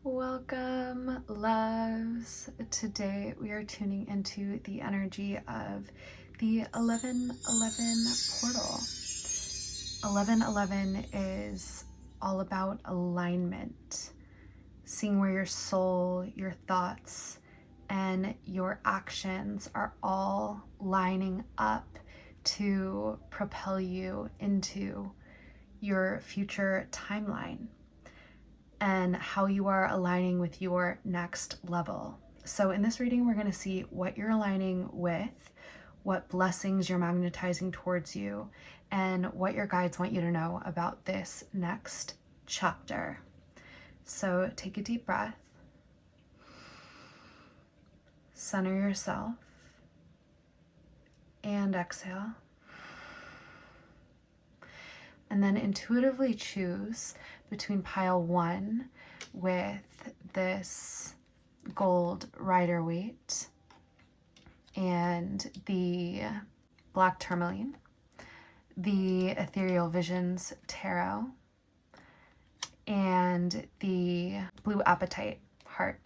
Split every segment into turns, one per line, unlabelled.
Welcome, loves. Today we are tuning into the energy of the 1111 portal. 1111 is all about alignment, seeing where your soul, your thoughts, and your actions are all lining up to propel you into your future timeline and how you are aligning with your next level. So in this reading, we're going to see what you're aligning with, what blessings you're magnetizing towards you, and what your guides want you to know about this next chapter. So take a deep breath, center yourself, and exhale. And then intuitively choose between pile 1 with this gold Rider-Waite and the black tourmaline, the Ethereal Visions Tarot, and the blue Apatite heart,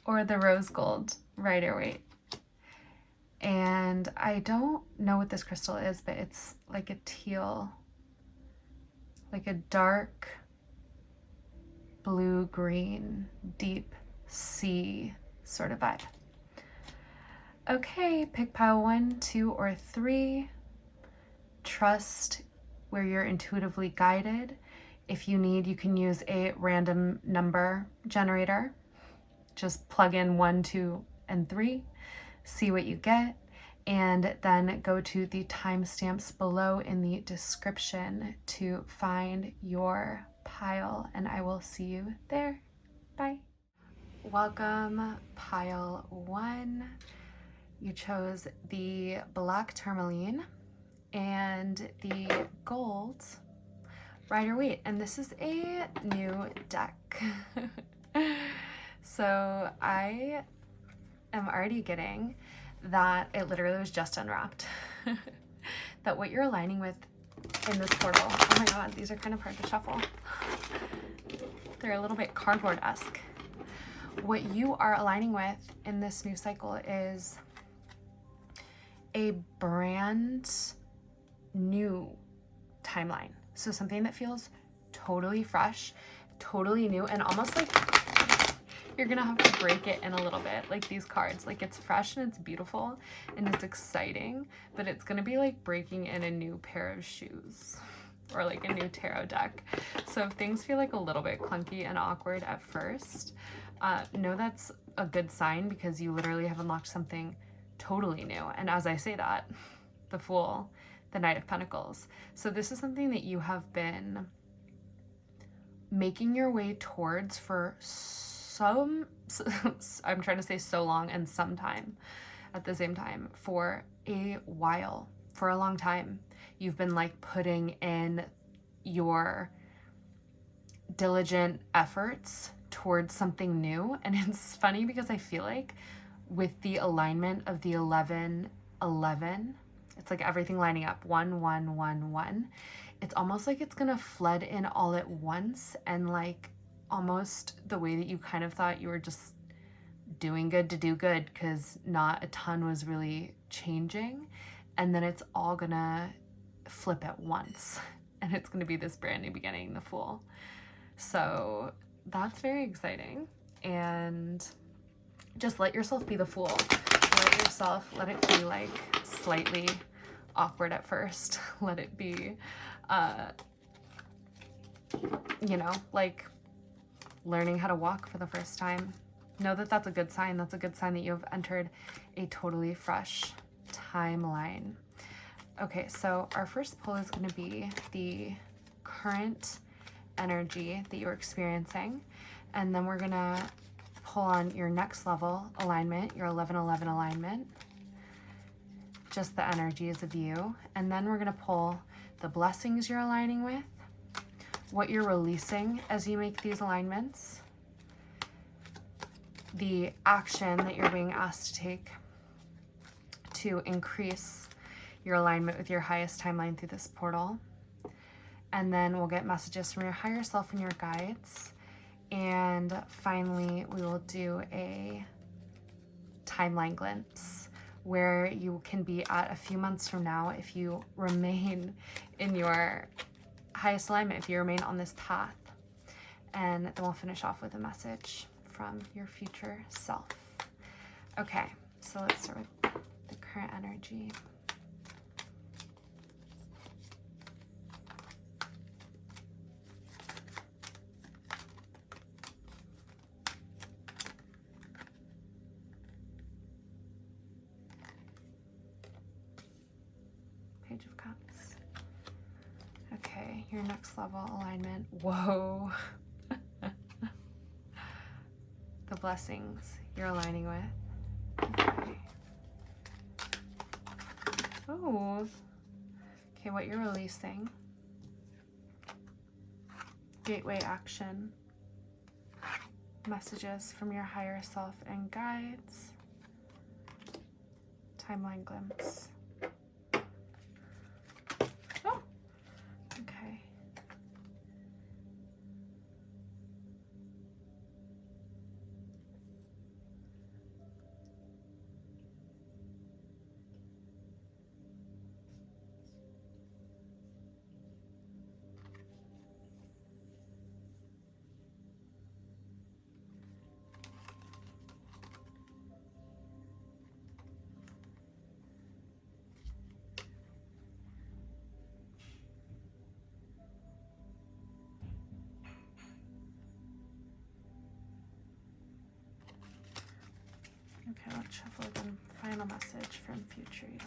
or the rose gold Rider-Waite. And I don't know what this crystal is, but it's like a teal, like a dark blue-green, deep sea sort of vibe. Okay, pick pile 1, 2, or 3. Trust where you're intuitively guided. If you need, you can use a random number generator. Just plug in 1, 2, and 3. See what you get, and then go to the timestamps below in the description to find your pile, and I will see you there. Bye. Welcome, pile 1. You chose the black tourmaline and the gold Rider-Waite, and this is a new deck. So I am already getting that it literally was just unwrapped. That what you're aligning with in this portal, oh my god, these are kind of hard to shuffle. They're a little bit cardboard-esque. What you are aligning with in this new cycle is a brand new timeline. So something that feels totally fresh, totally new, and almost like you're gonna have to break it in a little bit, like these cards. Like, it's fresh and it's beautiful and it's exciting, but it's gonna be like breaking in a new pair of shoes or like a new tarot deck. So if things feel like a little bit clunky and awkward at first, know that's a good sign, because you literally have unlocked something totally new. And as I say that, the Fool, the Knight of Pentacles. So this is something that you have been making your way towards for I'm trying to say so long and sometime at the same time, for a while, for a long time. You've been like putting in your diligent efforts towards something new. And it's funny because I feel like with the alignment of the 1111, it's like everything lining up, 1 1 1 1. It's almost like it's gonna flood in all at once, and like almost the way that you kind of thought you were just doing good to do good because not a ton was really changing, and then it's all gonna flip at once and it's gonna be this brand new beginning, the Fool. So that's very exciting, and just let yourself be the Fool. Let it be like slightly awkward at first. Let it be like learning how to walk for the first time. Know that that's a good sign. That's a good sign that you have entered a totally fresh timeline. Okay, so our first pull is going to be the current energy that you're experiencing, and then we're going to pull on your next level alignment, your 1111 alignment, just the energies of you, and then we're going to pull the blessings you're aligning with, what you're releasing as you make these alignments, the action that you're being asked to take to increase your alignment with your highest timeline through this portal. And then we'll get messages from your higher self and your guides. And finally, we will do a timeline glimpse where you can be at a few months from now if you remain in your highest alignment, if you remain on this path. And then we'll finish off with a message from your future self. Okay, so let's start with the current energy. Page of Cups. Okay, your next level alignment. Whoa. The blessings you're aligning with. Okay. Oh. Okay, what you're releasing. Gateway action. Messages from your higher self and guides. Timeline glimpse. Oh. Okay. Okay, let's shuffle the final message from future you.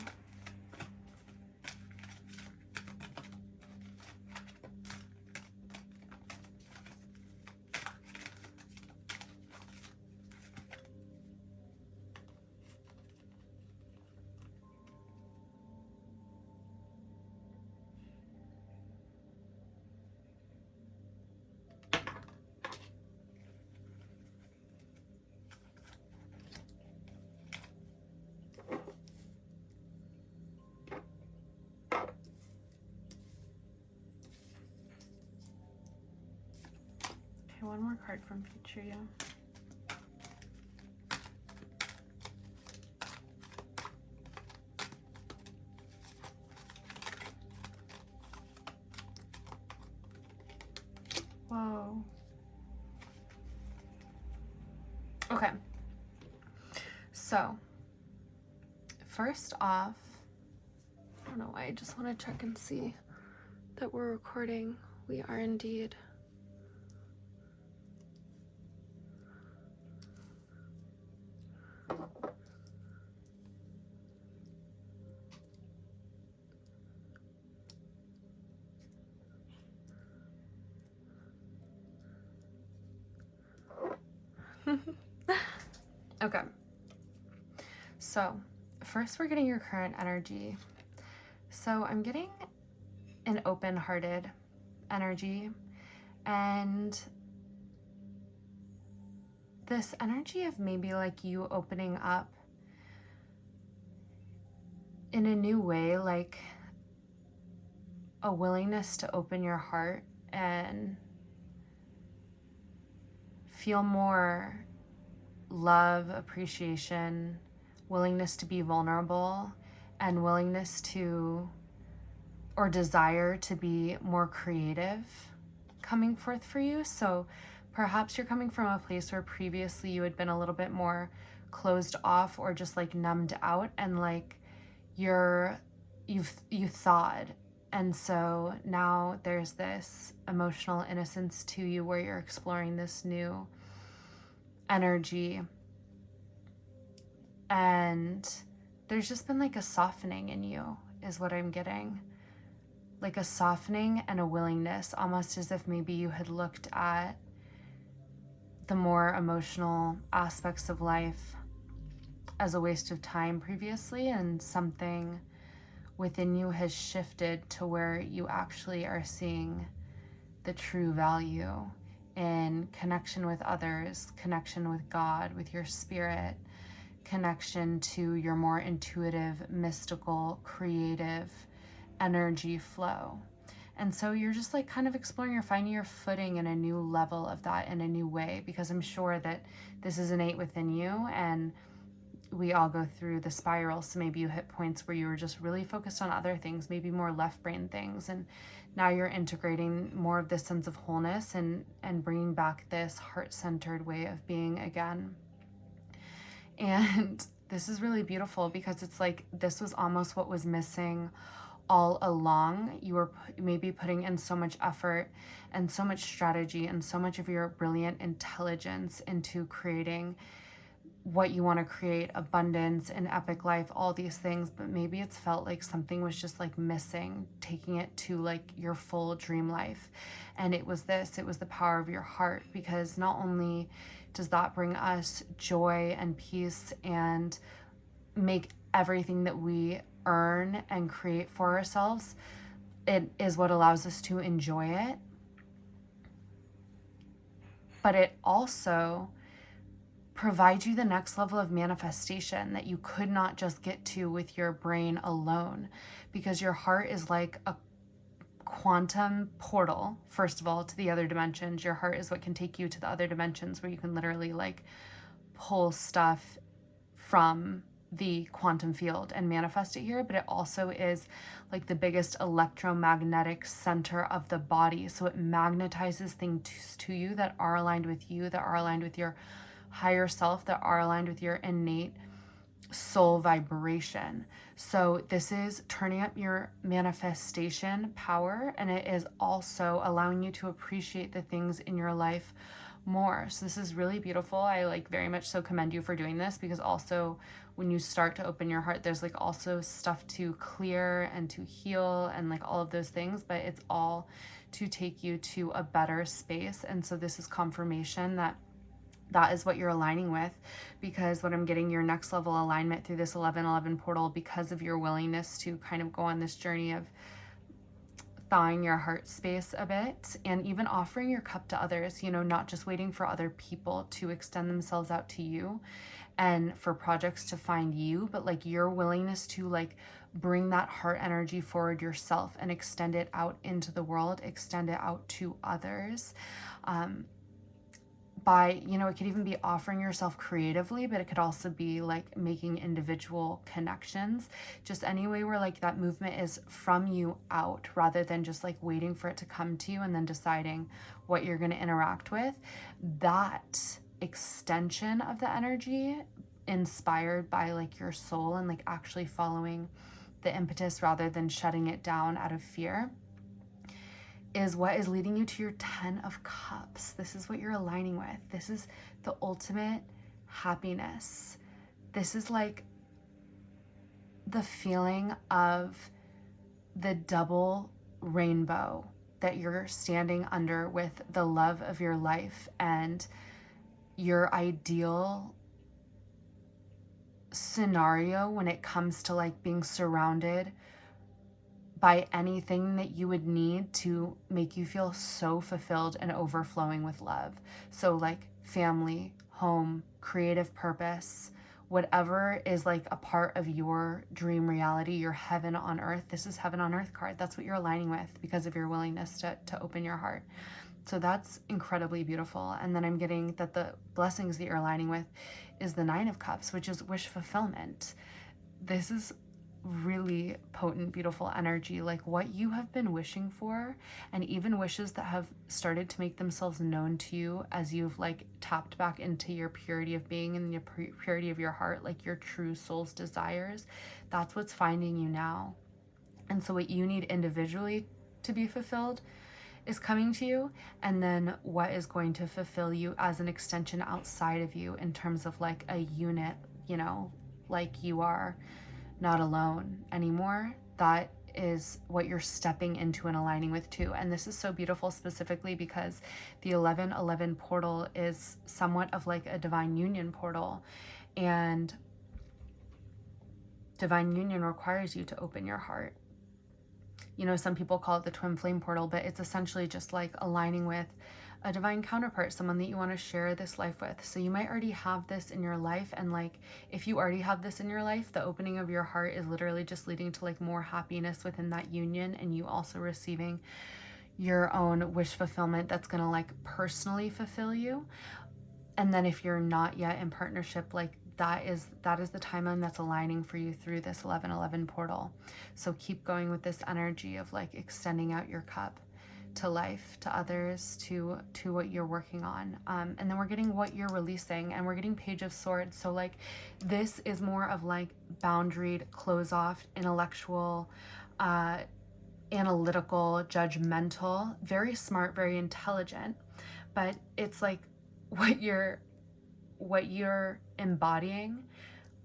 Okay, one more card from future you. Whoa. Okay. So, first off, I don't know why, I just want to check and see that we're recording. We are indeed. Okay. So, first we're getting your current energy. So, I'm getting an open-hearted energy, and this energy of maybe like you opening up in a new way, like a willingness to open your heart and feel more love, appreciation, willingness to be vulnerable, and willingness to, or desire to be more creative coming forth for you. So perhaps you're coming from a place where previously you had been a little bit more closed off or just like numbed out, and like you thawed. And so now there's this emotional innocence to you where you're exploring this new energy, and there's just been like a softening in you is what I'm getting, like a softening and a willingness, almost as if maybe you had looked at the more emotional aspects of life as a waste of time previously, and something within you has shifted to where you actually are seeing the true value in connection with others, connection with God, with your spirit, connection to your more intuitive, mystical, creative energy flow. And so you're just like kind of exploring, you're finding your footing in a new level of that in a new way, because I'm sure that this is innate within you, and we all go through the spiral. So maybe you hit points where you were just really focused on other things, maybe more left brain things, and now you're integrating more of this sense of wholeness and bringing back this heart-centered way of being again. And this is really beautiful, because it's like this was almost what was missing all along. You were maybe putting in so much effort and so much strategy and so much of your brilliant intelligence into creating what you want to create, abundance, an epic life, all these things, but maybe it's felt like something was just like missing, taking it to like your full dream life. And it was the power of your heart, because not only does that bring us joy and peace and make everything that we earn and create for ourselves, it is what allows us to enjoy it, but it also provides you the next level of manifestation that you could not just get to with your brain alone, because your heart is like a quantum portal, first of all, to the other dimensions. Your heart is what can take you to the other dimensions, where you can literally like pull stuff from the quantum field and manifest it here. But it also is like the biggest electromagnetic center of the body, so it magnetizes things to you that are aligned with you, that are aligned with your higher self, that are aligned with your innate soul vibration. So this is turning up your manifestation power, and it is also allowing you to appreciate the things in your life more. So this is really beautiful. I like very much so commend you for doing this, because also when you start to open your heart, there's like also stuff to clear and to heal and like all of those things, but it's all to take you to a better space. And so this is confirmation that that is what you're aligning with, because what I'm getting, your next level alignment through this 1111 portal, because of your willingness to kind of go on this journey of thawing your heart space a bit, and even offering your cup to others, you know, not just waiting for other people to extend themselves out to you and for projects to find you, but like your willingness to like bring that heart energy forward yourself and extend it out into the world, extend it out to others. By, you know, it could even be offering yourself creatively, but it could also be like making individual connections, just any way where like that movement is from you out, rather than just like waiting for it to come to you and then deciding what you're going to interact with. That extension of the energy, inspired by like your soul and like actually following the impetus rather than shutting it down out of fear, is what is leading you to your 10 of Cups. This is what you're aligning with. This is the ultimate happiness. This is like the feeling of the double rainbow that you're standing under, with the love of your life and your ideal scenario when it comes to like being surrounded by anything that you would need to make you feel so fulfilled and overflowing with love. So like family, home, creative purpose, whatever is like a part of your dream reality, your heaven on earth. This is heaven on earth card. That's what you're aligning with because of your willingness to open your heart. So that's incredibly beautiful. And then I'm getting that the blessings that you're aligning with is the 9 of Cups, which is wish fulfillment. This is really potent, beautiful energy, like what you have been wishing for, and even wishes that have started to make themselves known to you as you've like tapped back into your purity of being and your purity of your heart, like your true soul's desires. That's what's finding you now. And so what you need individually to be fulfilled is coming to you, and then what is going to fulfill you as an extension outside of you in terms of like a unit, you know, like you are not alone anymore. That is what you're stepping into and aligning with too. And this is so beautiful, specifically because the 1111 portal is somewhat of like a divine union portal, and divine union requires you to open your heart. You know, some people call it the twin flame portal, but it's essentially just like aligning with a divine counterpart, someone that you want to share this life with. So you might already have this in your life, and like if you already have this in your life, the opening of your heart is literally just leading to like more happiness within that union, and you also receiving your own wish fulfillment that's going to like personally fulfill you. And then if you're not yet in partnership, like that is the timeline that's aligning for you through this 1111 portal. So keep going with this energy of like extending out your cup to life, to others, to what you're working on. And then we're getting what you're releasing, and we're getting Page of Swords. So like this is more of like boundaried, close off, intellectual, analytical, judgmental, very smart, very intelligent. But it's like what you're embodying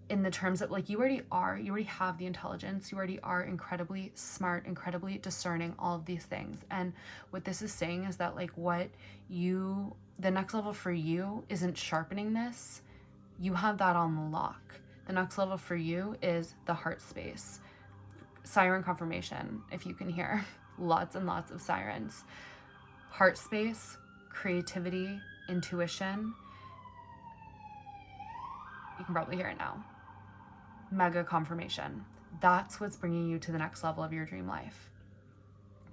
in the terms of like you already have the intelligence, you already are incredibly smart, incredibly discerning, all of these things. And what this is saying is that like the next level for you isn't sharpening this, you have that on lock. The next level for you is the heart space. Siren confirmation, if you can hear lots and lots of sirens. Heart space, creativity, intuition. You can probably hear it now. Mega confirmation. That's what's bringing you to the next level of your dream life.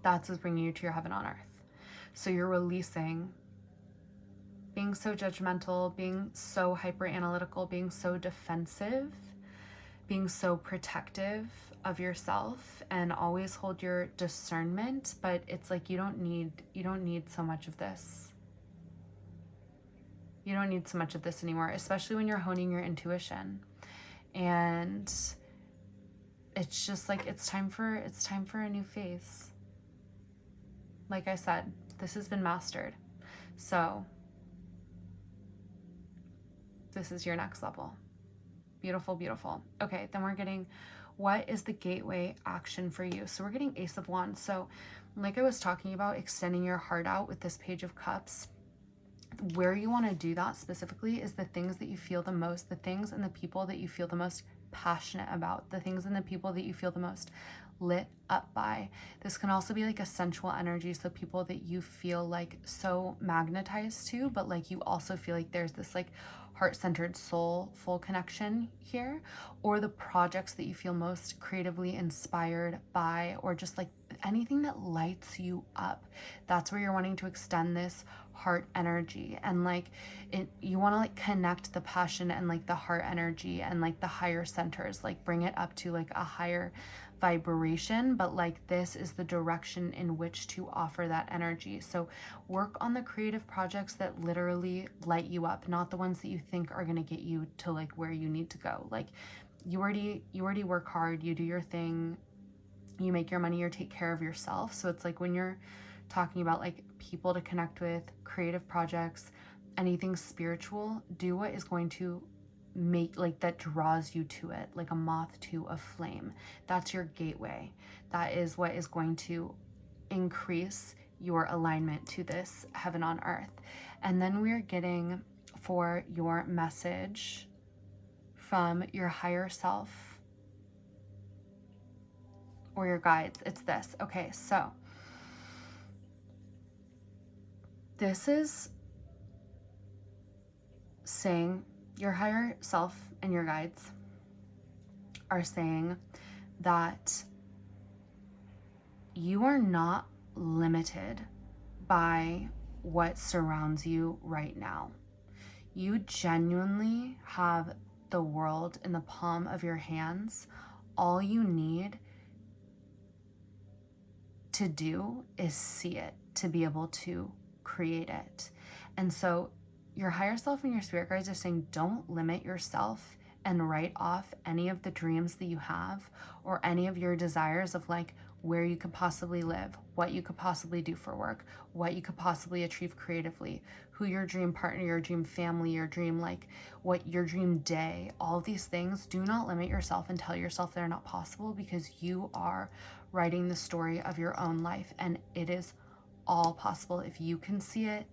That's what's bringing you to your heaven on earth. So you're releasing being so judgmental, being so hyper analytical, being so defensive, being so protective of yourself, and always hold your discernment. But it's like you don't need so much of this. You don't need so much of this anymore, especially when you're honing your intuition. And it's just like it's time for a new phase. Like I said, this has been mastered. So this is your next level. Beautiful, beautiful. Okay, then we're getting what is the gateway action for you. So we're getting Ace of Wands. So like I was talking about, extending your heart out with this Page of Cups, where you want to do that specifically is the things that you feel the most, the things and the people that you feel the most passionate about, the things and the people that you feel the most lit up by. This can also be like a sensual energy, so people that you feel like so magnetized to, but like you also feel like there's this like heart-centered soulful connection here, or the projects that you feel most creatively inspired by, or just like anything that lights you up. That's where you're wanting to extend this heart energy, and like you want to like connect the passion and like the heart energy and like the higher centers, like bring it up to like a higher vibration. But like this is the direction in which to offer that energy. So work on the creative projects that literally light you up, not the ones that you think are going to get you to like where you need to go. Like you already work hard, you do your thing, you make your money, you take care of yourself. So it's like when you're talking about like people to connect with, creative projects, anything spiritual, do what is going to make like that draws you to it, like a moth to a flame. That's your gateway. That is what is going to increase your alignment to this heaven on earth. And then we're getting for your message from your higher self or your guides. It's this. Okay, so this is saying your higher self and your guides are saying that you are not limited by what surrounds you right now. You genuinely have the world in the palm of your hands. All you need to do is see it, to be able to create it. And so your higher self and your spirit guides are saying, don't limit yourself and write off any of the dreams that you have or any of your desires of like where you could possibly live, what you could possibly do for work, what you could possibly achieve creatively, who your dream partner, your dream family, your dream like what your dream day, all of these things. Do not limit yourself and tell yourself they're not possible, because you are writing the story of your own life, and it is all possible. If you can see it,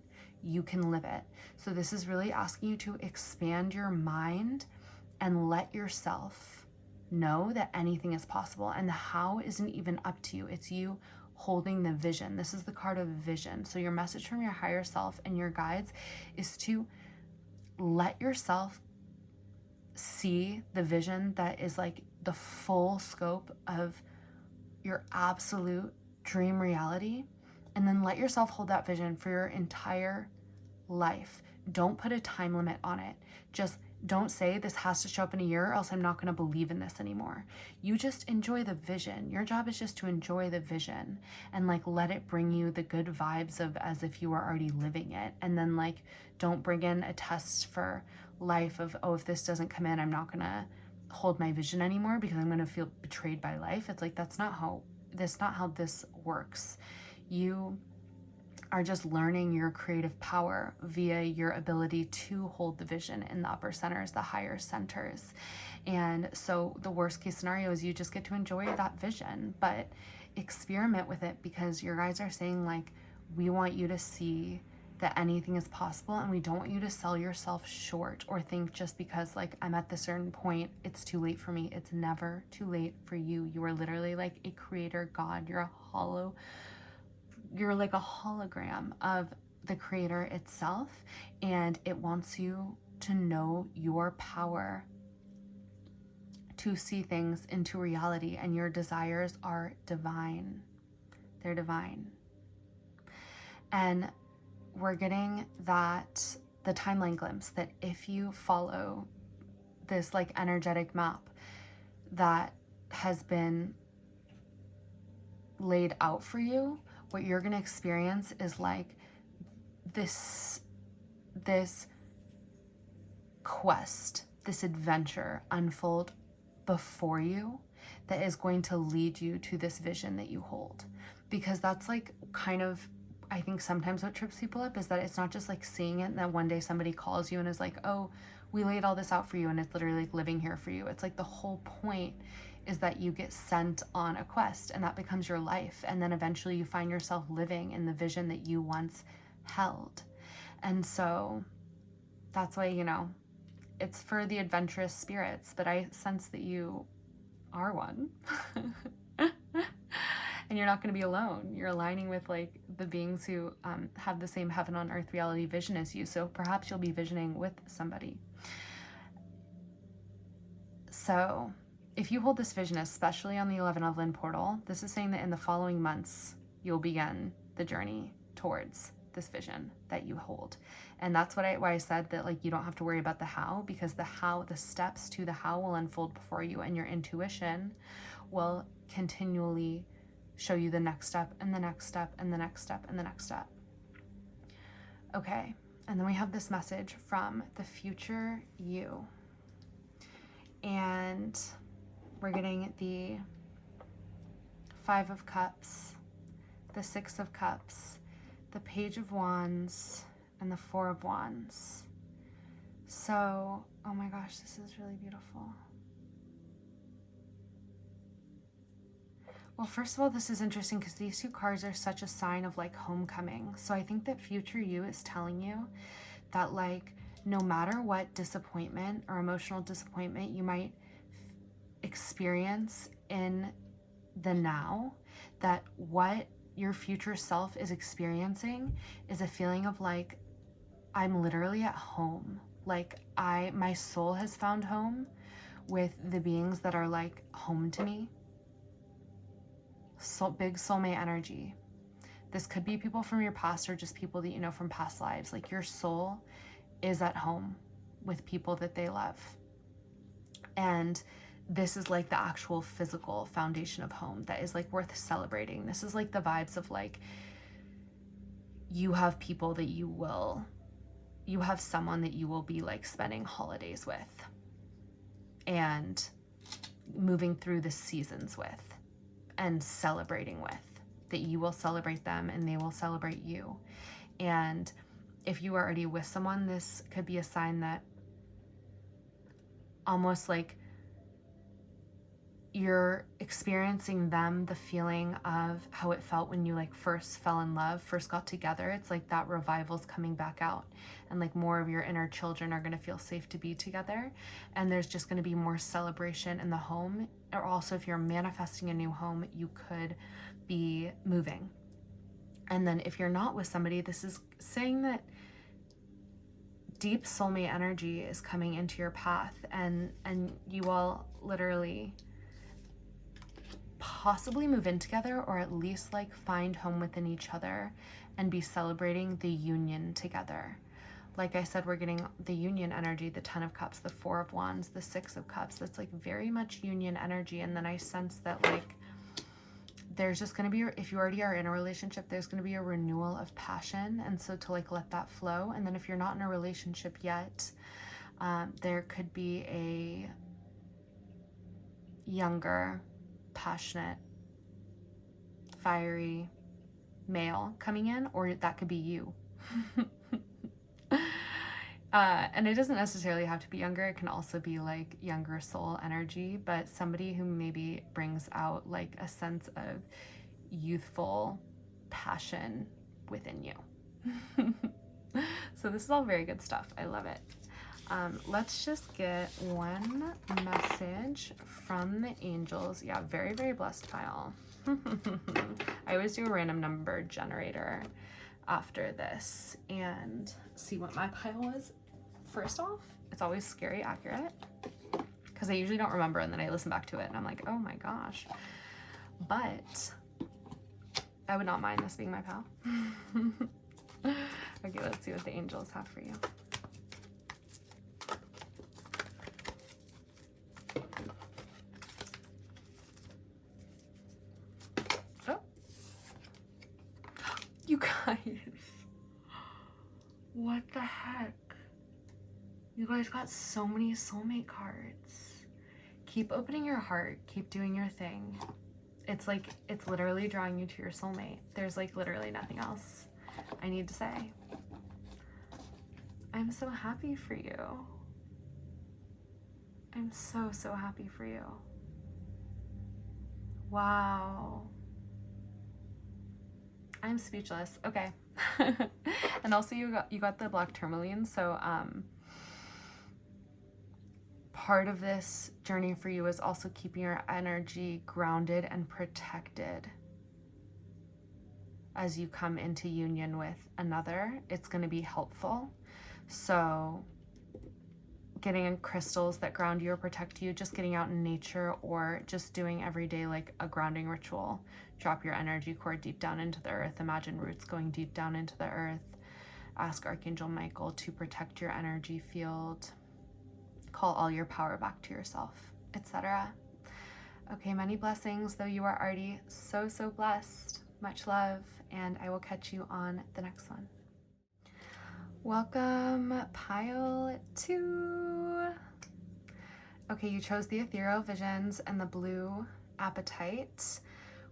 you can live it. So this is really asking you to expand your mind and let yourself know that anything is possible, and the how isn't even up to you. It's you holding the vision. This is the card of vision. So your message from your higher self and your guides is to let yourself see the vision that is like the full scope of your absolute dream reality, and then let yourself hold that vision for your entire life. Don't put a time limit on it. Just don't say this has to show up in a year or else I'm not going to believe in this anymore. You just enjoy the vision. Your job is just to enjoy the vision and like let it bring you the good vibes of as if you were already living it. And then like don't bring in a test for life of, oh, if this doesn't come in, I'm not going to hold my vision anymore because I'm going to feel betrayed by life. It's like that's not how this works. You are just learning your creative power via your ability to hold the vision in the upper centers, the higher centers. And so the worst case scenario is you just get to enjoy that vision, but experiment with it, because your guys are saying like, we want you to see that anything is possible, and we don't want you to sell yourself short or think just because like I'm at this certain point, it's too late for me. It's never too late for you. You are literally like a creator God. You're like a hologram of the creator itself, and it wants you to know your power to see things into reality, and your desires are divine. They're divine. And we're getting that, the timeline glimpse that if you follow this like energetic map that has been laid out for you, what you're going to experience is like this quest, this adventure unfold before you that is going to lead you to this vision that you hold. Because that's like kind of, I think sometimes what trips people up is that it's not just like seeing it and then one day somebody calls you and is like, oh, we laid all this out for you, and it's literally like living here for you. It's like the whole point is that you get sent on a quest, and that becomes your life, and then eventually you find yourself living in the vision that you once held. And so that's why, you know, it's for the adventurous spirits, but I sense that you are one. And you're not going to be alone. You're aligning with like the beings who have the same heaven on earth reality vision as you. So perhaps you'll be visioning with somebody. So if you hold this vision, especially on the 11 Evelyn portal, this is saying that in the following months, you'll begin the journey towards this vision that you hold. And that's why I said that like you don't have to worry about the how, because the steps to the how will unfold before you, and your intuition will continually show you the next step and the next step and the next step and the next step. Okay, and then we have this message from the future you. And we're getting the 5 of Cups, the 6 of Cups, the Page of Wands, and the 4 of Wands. So, oh my gosh, this is really beautiful. Well, first of all, this is interesting because these 2 cards are such a sign of like homecoming. So I think that future you is telling you that like no matter what disappointment or emotional disappointment you might experience in the now, that what your future self is experiencing is a feeling of like, I'm literally at home. Like my soul has found home with the beings that are like home to me. So big soulmate energy. This could be people from your past or just people that you know from past lives. Like your soul is at home with people that they love. And this is like the actual physical foundation of home that is like worth celebrating. This is like the vibes of like, you have people that you have someone that you will be like spending holidays with and moving through the seasons with and celebrating with, that you will celebrate them and they will celebrate you. And if you are already with someone, this could be a sign that almost like you're experiencing them, the feeling of how it felt when you like first fell in love, first got together. It's like that revival's coming back out, and like more of your inner children are going to feel safe to be together, and there's just going to be more celebration in the home. Or also if you're manifesting a new home, you could be moving. And then if you're not with somebody, this is saying that deep soulmate energy is coming into your path, and you all literally possibly move in together, or at least like find home within each other and be celebrating the union together. Like I said, we're getting the union energy, the 10 of Cups, the 4 of Wands, the 6 of Cups. That's like very much union energy. And then I sense that like there's just going to be, if you already are in a relationship, there's going to be a renewal of passion. And so to like let that flow. And then if you're not in a relationship yet, there could be a younger, passionate, fiery male coming in, or that could be you. And it doesn't necessarily have to be younger. It can also be like younger soul energy, but somebody who maybe brings out like a sense of youthful passion within you. So this is all very good stuff. I love it. Let's just get one message from the angels. Yeah, very, very blessed pile. I always do a random number generator after this and see what my pile is. First off, it's always scary accurate because I usually don't remember, and then I listen back to it and I'm like, oh my gosh. But I would not mind this being my pal. Okay, let's see what the angels have for you. Oh, you guys, what the heck? You guys got so many soulmate cards. Keep opening your heart. Keep doing your thing. It's like, it's literally drawing you to your soulmate. There's like literally nothing else I need to say. I'm so happy for you. I'm so, so happy for you. Wow. I'm speechless. Okay. And also you got the black tourmaline. So, part of this journey for you is also keeping your energy grounded and protected as you come into union with another. It's going to be helpful. So getting in crystals that ground you or protect you, just getting out in nature, or just doing every day like a grounding ritual. Drop your energy core deep down into the earth. Imagine roots going deep down into the earth. Ask Archangel Michael to protect your energy field. Call all your power back to yourself, etc. Okay, many blessings, though you are already so, so blessed. Much love, and I will catch you on the next one. Welcome, pile 2. Okay, you chose the ethereal visions and the blue appetite,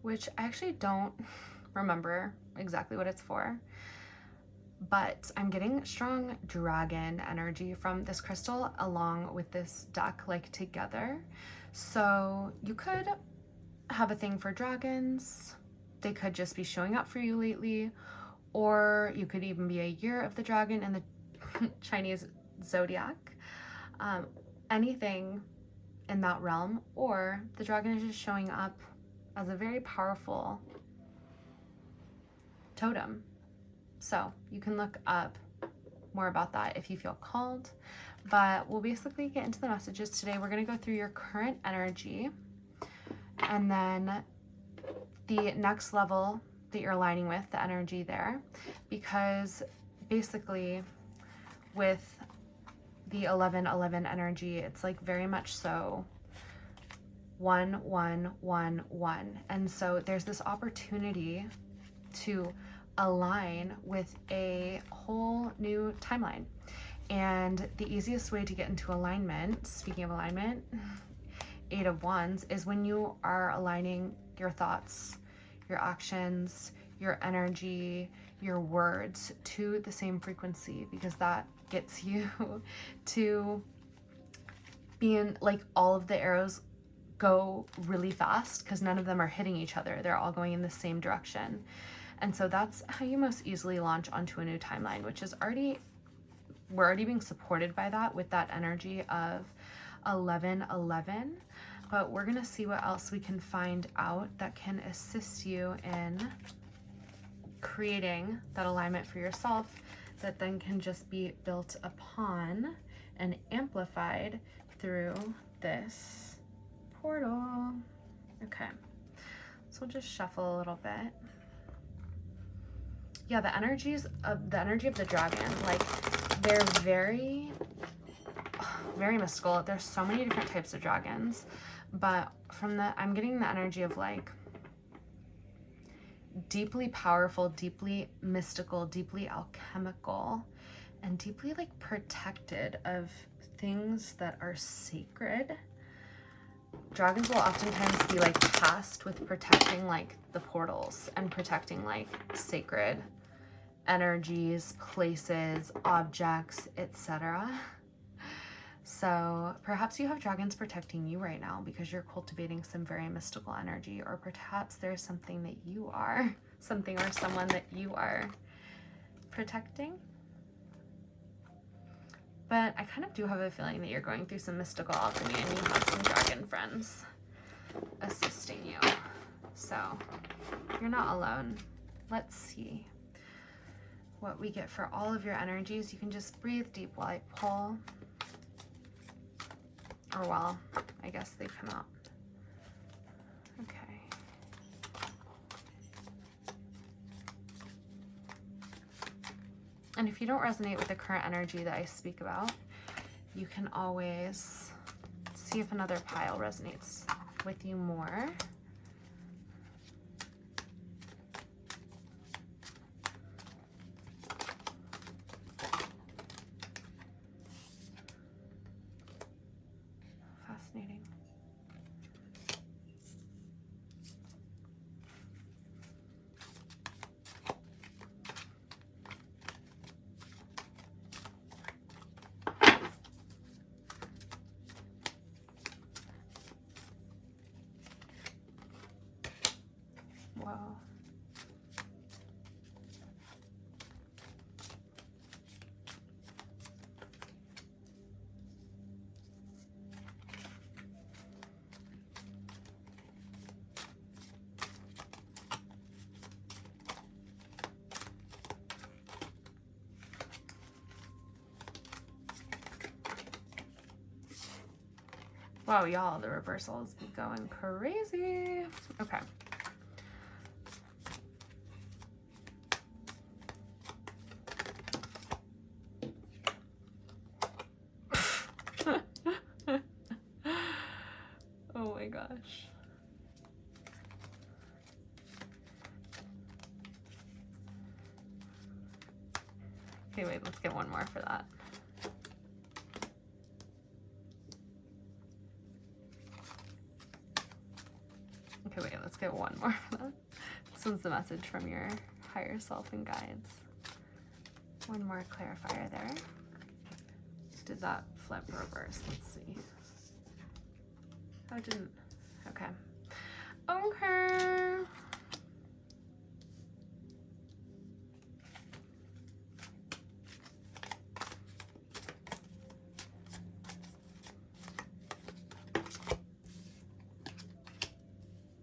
which I actually don't remember exactly what it's for. But I'm getting strong dragon energy from this crystal along with this deck, like together. So you could have a thing for dragons. They could just be showing up for you lately, or you could even be a year of the dragon in the Chinese zodiac. Anything in that realm, or the dragon is just showing up as a very powerful totem. So you can look up more about that if you feel called, but we'll basically get into the messages today. We're going to go through your current energy, and then the next level that you're aligning with, the energy there, because basically with the 11-11 energy, it's like very much so 1, 1, 1, 1. And so there's this opportunity to align with a whole new timeline. And the easiest way to get into alignment, speaking of alignment, 8 of Wands, is when you are aligning your thoughts, your actions, your energy, your words to the same frequency, because that gets you to being like, all of the arrows go really fast because none of them are hitting each other. They're all going in the same direction. And so that's how you most easily launch onto a new timeline, which is we're already being supported by that with that energy of 11-11. But we're gonna see what else we can find out that can assist you in creating that alignment for yourself that then can just be built upon and amplified through this portal. Okay, so we'll just shuffle a little bit. Yeah, the energy of the dragon, like they're very mystical. There's so many different types of dragons, but I'm getting the energy of like deeply powerful, deeply mystical, deeply alchemical, and deeply like protected of things that are sacred. Dragons will oftentimes be like tasked with protecting like the portals and protecting like sacred energies, places, objects, etc. So perhaps you have dragons protecting you right now because you're cultivating some very mystical energy, or perhaps there's something that you are, something or someone that you are protecting. But I kind of do have a feeling that you're going through some mystical alchemy and you have some dragon friends assisting you. So you're not alone. Let's see what we get for all of your energies. You can just breathe deep while I pull. Or while, I guess they come out. Okay. And if you don't resonate with the current energy that I speak about, you can always see if another pile resonates with you more. Fascinating. Wow. Wow, y'all, the reversals be going crazy. Okay. Oh my gosh. Okay, wait, let's get one more for that. Okay, wait, let's get one more for that. This one's the message from your higher self and guides. One more clarifier there. Did that flip reverse? Let's see. Oh, it didn't. Okay. Okay.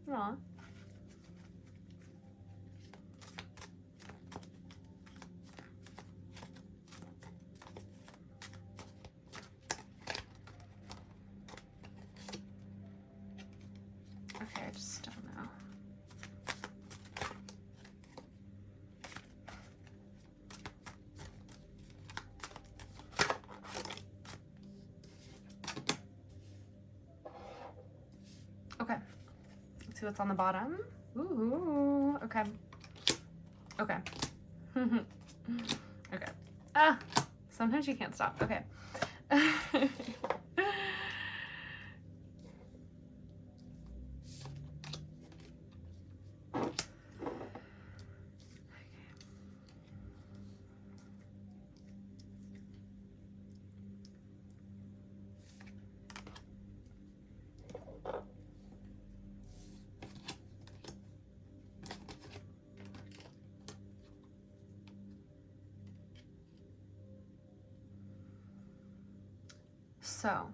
Aw. Okay, I just don't know. Okay. Let's see what's on the bottom. Ooh, okay. Okay. Okay. Ah, sometimes you can't stop. Okay. So,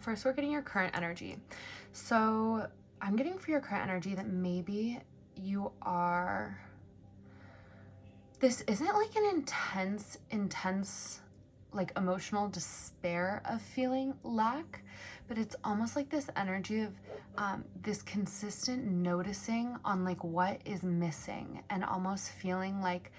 first we're getting your current energy. So I'm getting for your current energy that maybe you are, this isn't like an intense like emotional despair of feeling lack, but it's almost like this energy of this consistent noticing on like what is missing, and almost feeling like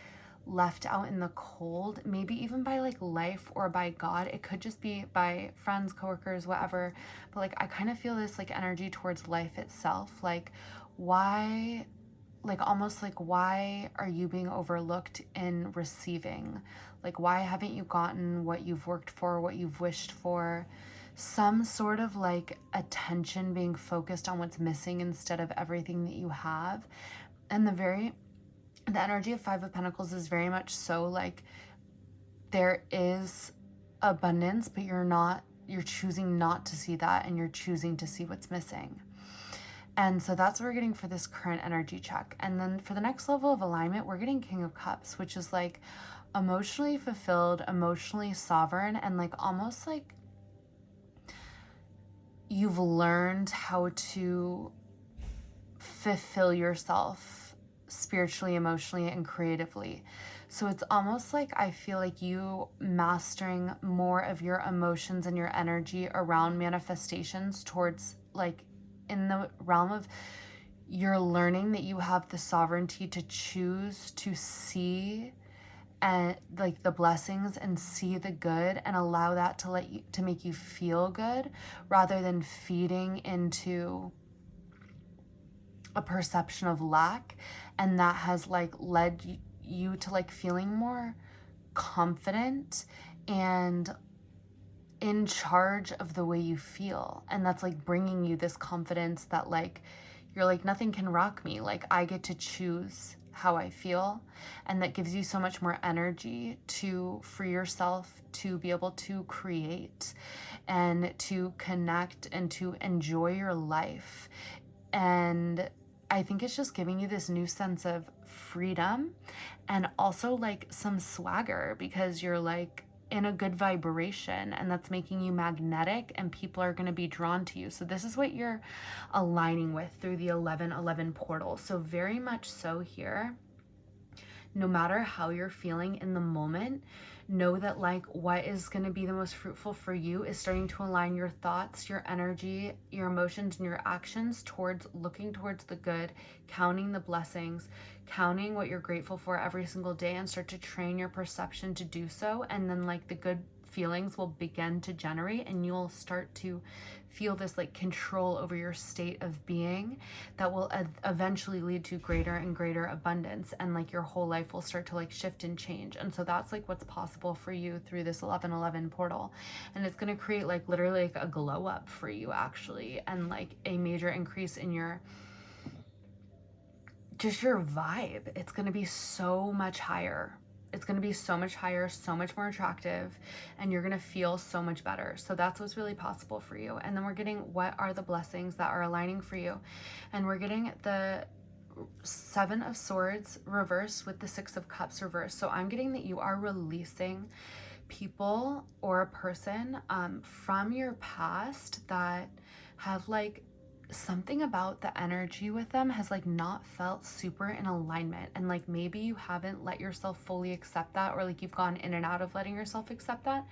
left out in the cold, maybe even by like life or by God. It could just be by friends, coworkers, whatever. But like I kind of feel this like energy towards life itself. Like why, like almost like why are you being overlooked in receiving? Like why haven't you gotten what you've worked for, what you've wished for? Some sort of like attention being focused on what's missing instead of everything that you have. And the energy of Five of Pentacles is very much so like there is abundance, but you're choosing not to see that, and you're choosing to see what's missing. And so that's what we're getting for this current energy check. And then for the next level of alignment, we're getting King of Cups, which is like emotionally fulfilled, emotionally sovereign, and like almost like you've learned how to fulfill yourself spiritually, emotionally, and creatively. So it's almost like I feel like you mastering more of your emotions and your energy around manifestations towards like in the realm of you're learning that you have the sovereignty to choose to see and like the blessings and see the good and allow that to make you feel good, rather than feeding into a perception of lack. And that has like led you to like feeling more confident and in charge of the way you feel. And that's like bringing you this confidence that like you're like, nothing can rock me, like I get to choose how I feel. And that gives you so much more energy to free yourself, to be able to create and to connect and to enjoy your life. And I think it's just giving you this new sense of freedom and also like some swagger, because you're like in a good vibration, and that's making you magnetic, and people are going to be drawn to you. So this is what you're aligning with through the 1111 portal. So very much so here, no matter how you're feeling in the moment, know that like what is going to be the most fruitful for you is starting to align your thoughts, your energy, your emotions, and your actions towards looking towards the good, counting the blessings, counting what you're grateful for every single day, and start to train your perception to do so. And then like the good feelings will begin to generate, and you'll start to feel this like control over your state of being that will eventually lead to greater and greater abundance, and like your whole life will start to like shift and change. And so that's like what's possible for you through this 1111 portal. And it's going to create like literally like a glow up for you actually, and like a major increase in your just your vibe. It's going to be so much higher. It's going to be so much higher, so much more attractive, and you're going to feel so much better. So that's what's really possible for you. And then we're getting what are the blessings that are aligning for you. And we're getting the Seven of Swords reversed with the Six of Cups reversed. So I'm getting that you are releasing people or a person from your past that have like something about the energy with them has like not felt super in alignment, and like maybe you haven't let yourself fully accept that, or like you've gone in and out of letting yourself accept that,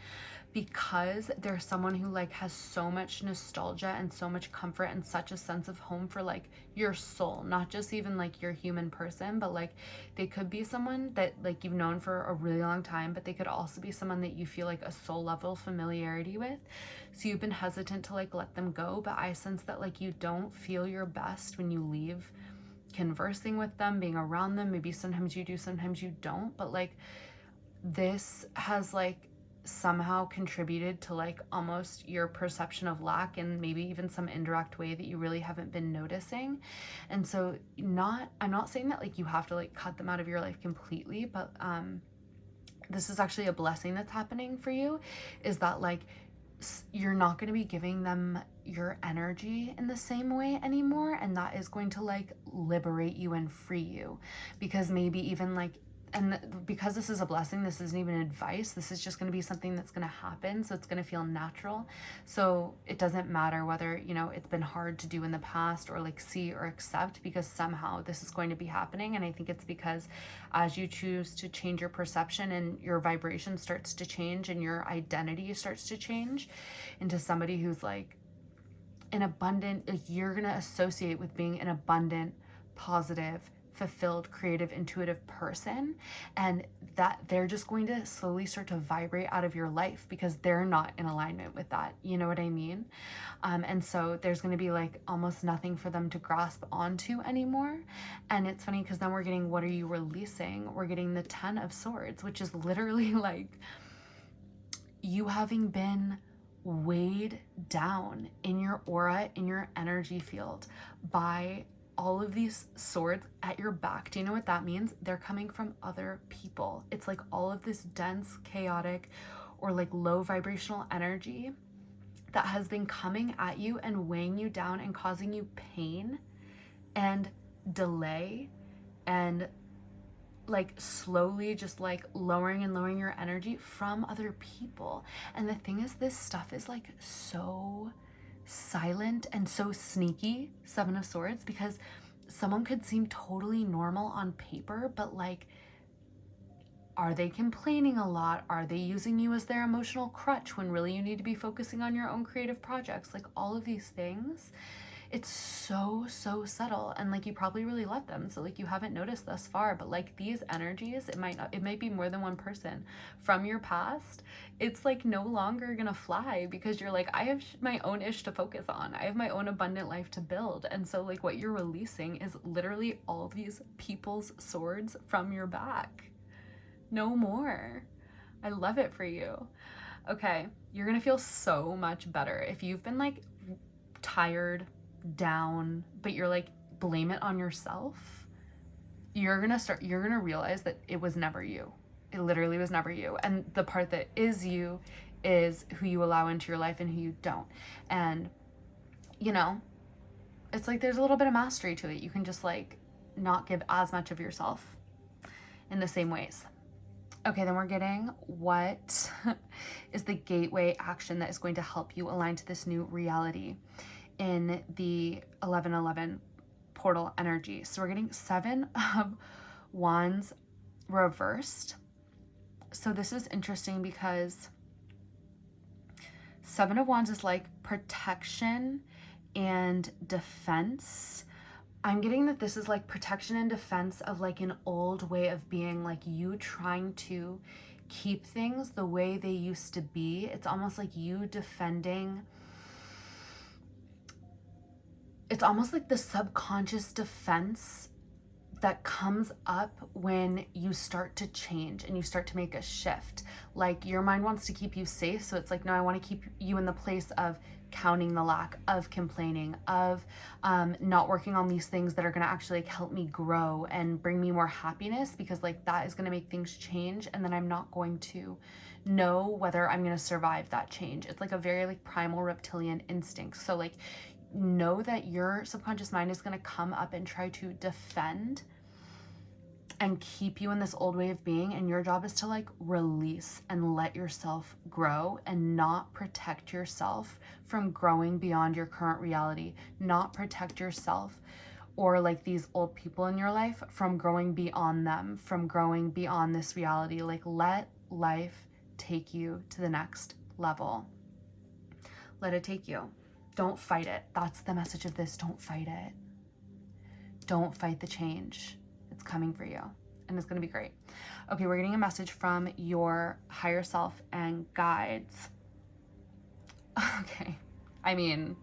because there's someone who like has so much nostalgia and so much comfort and such a sense of home for like your soul, not just even like your human person, but like they could be someone that like you've known for a really long time, but they could also be someone that you feel like a soul level familiarity with. So you've been hesitant to like let them go, but I sense that like you don't feel your best when you leave conversing with them, being around them. Maybe sometimes you do, sometimes you don't, but like this has like somehow contributed to like almost your perception of lack, and maybe even some indirect way that you really haven't been noticing. And so I'm not saying that like you have to like cut them out of your life completely, but this is actually a blessing that's happening for you, is that like you're not going to be giving them your energy in the same way anymore, and that is going to like liberate you and free you, because maybe even like and because this is a blessing, this isn't even advice. This is just going to be something that's going to happen. So it's going to feel natural. So it doesn't matter whether, you know, it's been hard to do in the past or like see or accept, because somehow this is going to be happening. And I think it's because as you choose to change your perception and your vibration starts to change and your identity starts to change into somebody who's like an abundant, like you're going to associate with being an abundant, positive, fulfilled, creative, intuitive person, and that they're just going to slowly start to vibrate out of your life because they're not in alignment with that. You know what I mean? And so there's going to be like almost nothing for them to grasp onto anymore. And it's funny because then we're getting, what are you releasing? We're getting the 10 of Swords, which is literally like you having been weighed down in your aura, in your energy field by all of these swords at your back. Do you know what that means? They're coming from other people. It's like all of this dense, chaotic, or like low vibrational energy that has been coming at you and weighing you down and causing you pain and delay and like slowly just like lowering your energy from other people. And the thing is, this stuff is like so silent and so sneaky, 7 of Swords, because someone could seem totally normal on paper, but like, are they complaining a lot? Are they using you as their emotional crutch when really you need to be focusing on your own creative projects? Like all of these things, it's so subtle, and like you probably really love them, so like you haven't noticed thus far, but like these energies, it might be more than one person from your past. It's like no longer gonna fly because you're like, I have my own ish to focus on, I have my own abundant life to build. And so like what you're releasing is literally all these people's swords from your back. No more. I love it for you. Okay, you're gonna feel so much better if you've been like tired, down, but you're like, blame it on yourself. You're gonna realize that it was never you. It literally was never you. And the part that is you is who you allow into your life and who you don't. And you know, it's like there's a little bit of mastery to it. You can just like not give as much of yourself in the same ways. Okay, then we're getting what is the gateway action that is going to help you align to this new reality in the 1111 portal energy. So we're getting 7 of Wands reversed. So this is interesting because 7 of Wands is like protection and defense. I'm getting that this is like protection and defense of like an old way of being, like you trying to keep things the way they used to be. It's almost like you defending. It's almost like the subconscious defense that comes up when you start to change and you start to make a shift. Like your mind wants to keep you safe. So it's like, no, I want to keep you in the place of counting the lack, of complaining, of not working on these things that are going to actually like help me grow and bring me more happiness, because like that is going to make things change. And then I'm not going to know whether I'm going to survive that change. It's like a very like primal reptilian instinct. So like, know that your subconscious mind is going to come up and try to defend and keep you in this old way of being, and your job is to like release and let yourself grow and not protect yourself from growing beyond your current reality, not protect yourself or like these old people in your life from growing beyond them, from growing beyond this reality. Like let life take you to the next level. Let it take you. Don't fight it. That's the message of this. Don't fight it. Don't fight the change. It's coming for you and it's going to be great. Okay, we're getting a message from your higher self and guides. Okay. I mean,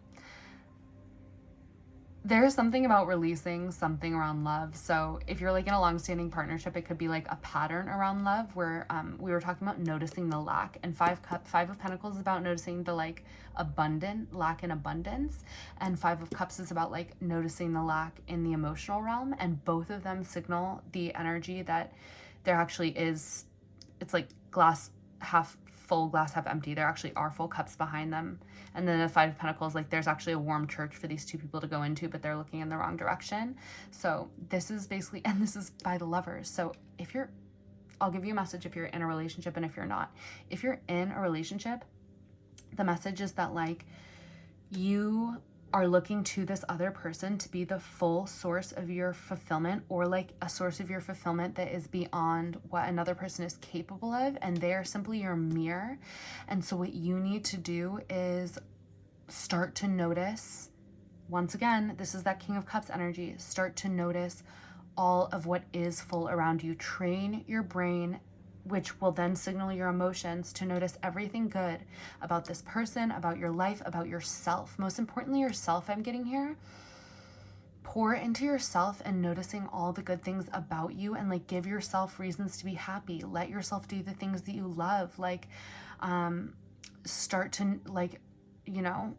there's something about releasing something around love. So if you're like in a long-standing partnership, it could be like a pattern around love where we were talking about noticing the lack, and 5 of Pentacles is about noticing the like abundant lack in abundance, and 5 of Cups is about like noticing the lack in the emotional realm. And both of them signal the energy that there actually is, it's like glass half full, glass half empty. There actually are full cups behind them. And then the 5 of Pentacles, like there's actually a warm church for these two people to go into, but they're looking in the wrong direction. So this is basically, and this is by the Lovers. So if you're I'll give you a message if you're in a relationship and if you're not. If you're in a relationship, the message is that like you are looking to this other person to be the full source of your fulfillment, or like a source of your fulfillment that is beyond what another person is capable of, and they are simply your mirror. And so what you need to do is start to notice, once again, this is that King of Cups energy, start to notice all of what is full around you. Train your brain, which will then signal your emotions, to notice everything good about this person, about your life, about yourself. Most importantly, yourself, I'm getting here. Pour into yourself and noticing all the good things about you, and like give yourself reasons to be happy. Let yourself do the things that you love. Like start to like, you know,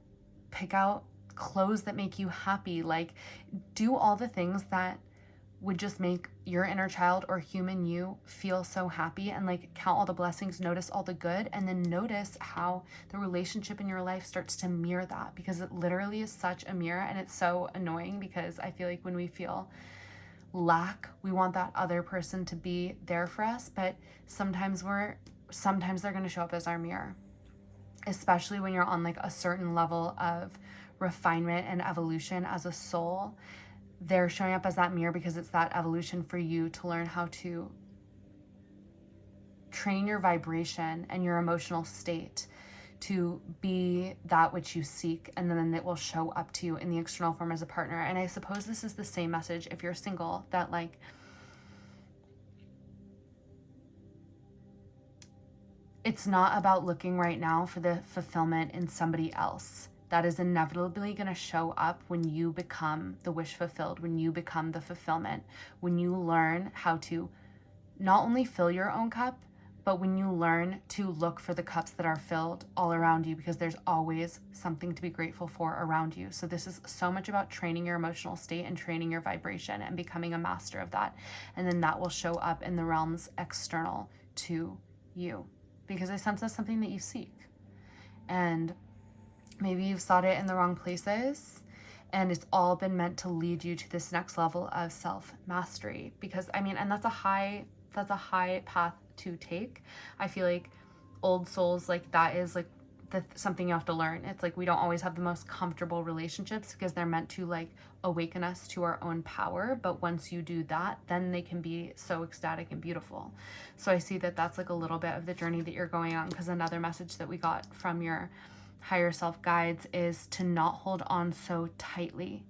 pick out clothes that make you happy. Like do all the things that would just make your inner child or human you feel so happy, and like count all the blessings, notice all the good, and then notice how the relationship in your life starts to mirror that, because it literally is such a mirror. And it's so annoying because I feel like when we feel lack, we want that other person to be there for us, but sometimes they're going to show up as our mirror, especially when you're on like a certain level of refinement and evolution as a soul. They're showing up as that mirror because it's that evolution for you to learn how to train your vibration and your emotional state to be that which you seek, and then it will show up to you in the external form as a partner. And I suppose this is the same message if you're single, that like it's not about looking right now for the fulfillment in somebody else. That is inevitably going to show up when you become the wish fulfilled, when you become the fulfillment, when you learn how to not only fill your own cup, but when you learn to look for the cups that are filled all around you, because there's always something to be grateful for around you. So this is so much about training your emotional state and training your vibration and becoming a master of that. And then that will show up in the realms external to you, because I sense that's something that you seek. And maybe you've sought it in the wrong places, and it's all been meant to lead you to this next level of self-mastery. Because I mean, and that's a high path to take. I feel like old souls, like that is like something you have to learn. It's like we don't always have the most comfortable relationships because they're meant to like awaken us to our own power. But once you do that, then they can be so ecstatic and beautiful. So I see that that's like a little bit of the journey that you're going on, because another message that we got from your higher self guides is to not hold on so tightly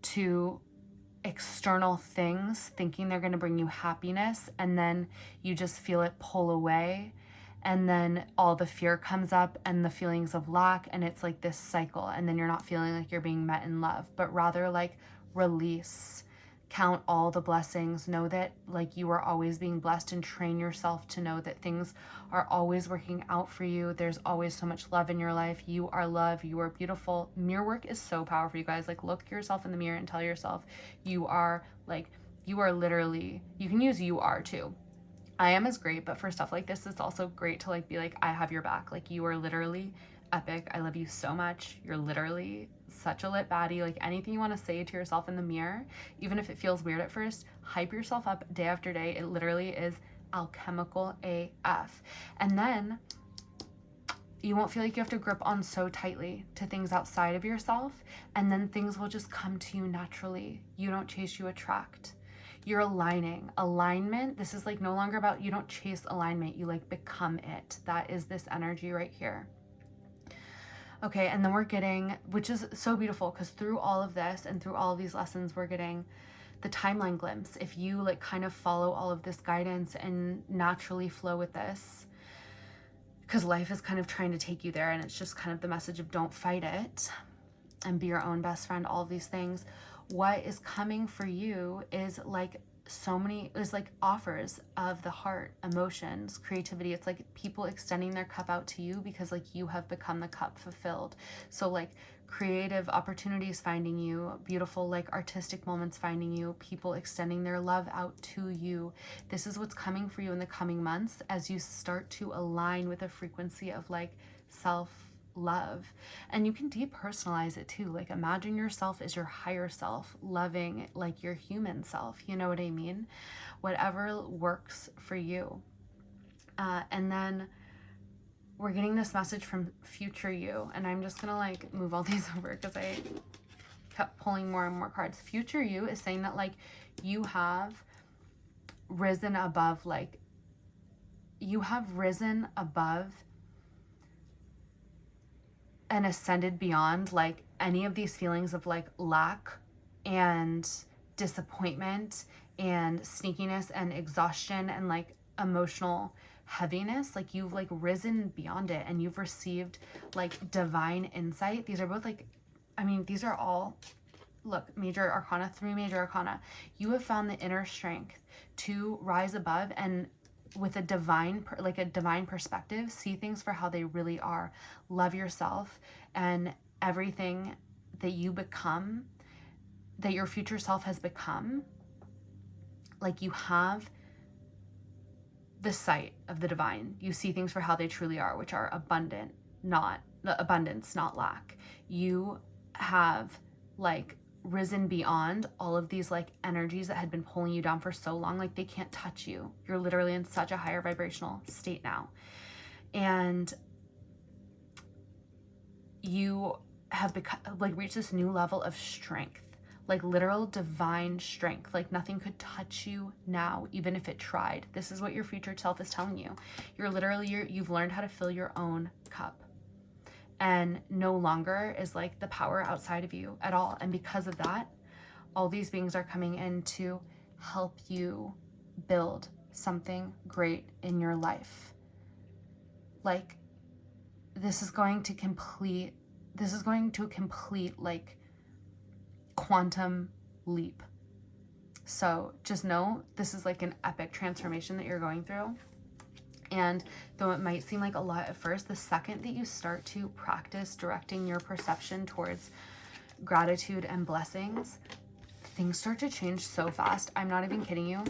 to external things, thinking they're going to bring you happiness, and then you just feel it pull away, and then all the fear comes up and the feelings of lack, and it's like this cycle, and then you're not feeling like you're being met in love, but rather like release, count all the blessings, know that like you are always being blessed, and train yourself to know that things are always working out for you. There's always so much love in your life. You are love, you are beautiful. Mirror work is so powerful, you guys. Like look yourself in the mirror and tell yourself you are literally, you can use you are too. I am is great, but for stuff like this, it's also great to like be like, I have your back. Like you are literally epic. I love you so much. You're literally such a lit baddie. Like anything you want to say to yourself in the mirror, even if it feels weird at first, hype yourself up day after day. It literally is alchemical AF. And then you won't feel like you have to grip on so tightly to things outside of yourself, and then things will just come to you naturally. You don't chase, you attract. You're aligning. Alignment, this is like no longer about, you don't chase alignment, you like become it. That is this energy right here. Okay, and then we're getting, which is so beautiful, because through all of this and through all of these lessons, we're getting the timeline glimpse. If you like kind of follow all of this guidance and naturally flow with this, because life is kind of trying to take you there, and it's just kind of the message of don't fight it and be your own best friend, all of these things. What is coming for you is like so many, is like offers of the heart, emotions, creativity. It's like people extending their cup out to you because like you have become the cup fulfilled. So like creative opportunities finding you, beautiful like artistic moments finding you, people extending their love out to you. This is what's coming for you in the coming months as you start to align with a frequency of like self love. And you can depersonalize it too. Like imagine yourself as your higher self, loving like your human self. You know what I mean? Whatever works for you. And then we're getting this message from future you. And I'm just going to like move all these over because I kept pulling more and more cards. Future you is saying that like you have risen above, like you have risen above and ascended beyond like any of these feelings of like lack and disappointment and sneakiness and exhaustion and like emotional heaviness. Like you've like risen beyond it and you've received like divine insight. These are both like, I mean, these are all, look, major arcana, 3 major arcana. You have found the inner strength to rise above and with a divine, like a divine perspective, see things for how they really are. Love yourself and everything that you become, that your future self has become. Like you have the sight of the divine. You see things for how they truly are, which are abundant, not abundance, not lack. You have like risen beyond all of these like energies that had been pulling you down for so long. Like they can't touch you. You're literally in such a higher vibrational state now. And you have become like reached this new level of strength, like literal divine strength. Like nothing could touch you now, even if it tried. This is what your future self is telling you. You're literally, you've learned how to fill your own cup. And no longer is like the power outside of you at all. And because of that, all these beings are coming in to help you build something great in your life. Like this is going to complete like quantum leap. So just know this is like an epic transformation that you're going through. And though it might seem like a lot at first, the second that you start to practice directing your perception towards gratitude and blessings, things start to change so fast. I'm not even kidding you.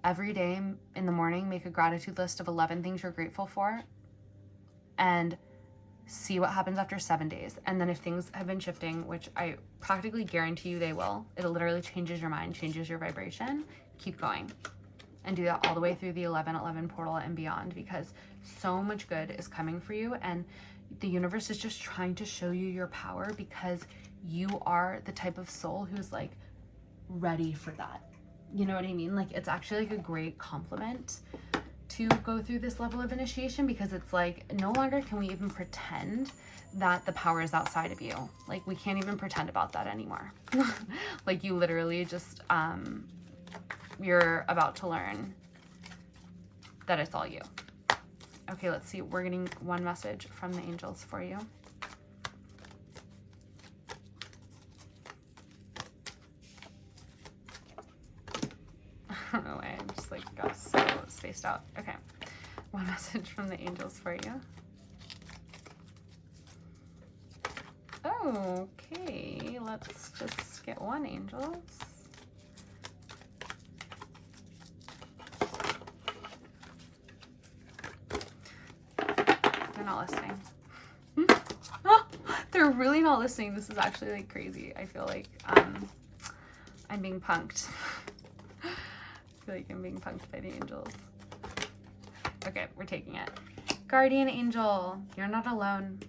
Every day in the morning, make a gratitude list of 11 things you're grateful for and see what happens after 7 days. And then if things have been shifting, which I practically guarantee you they will, it literally changes your mind, changes your vibration, keep going. And do that all the way through the 11/11 portal and beyond, because so much good is coming for you. And the universe is just trying to show you your power because you are the type of soul who's like ready for that. You know what I mean? Like it's actually like a great compliment to go through this level of initiation, because it's like no longer can we even pretend that the power is outside of you. Like we can't even pretend about that anymore. Like you literally just, you're about to learn that it's all you. Okay, let's see. We're getting one message from the angels for you. I don't know why I just like got so spaced out. Okay, one message from the angels for you. Okay, let's just get one angels. Not listening. They're really not listening. This is actually like crazy. I feel like I'm being punked. I feel like I'm being punked by the angels. Okay, we're taking it. Guardian angel, you're not alone.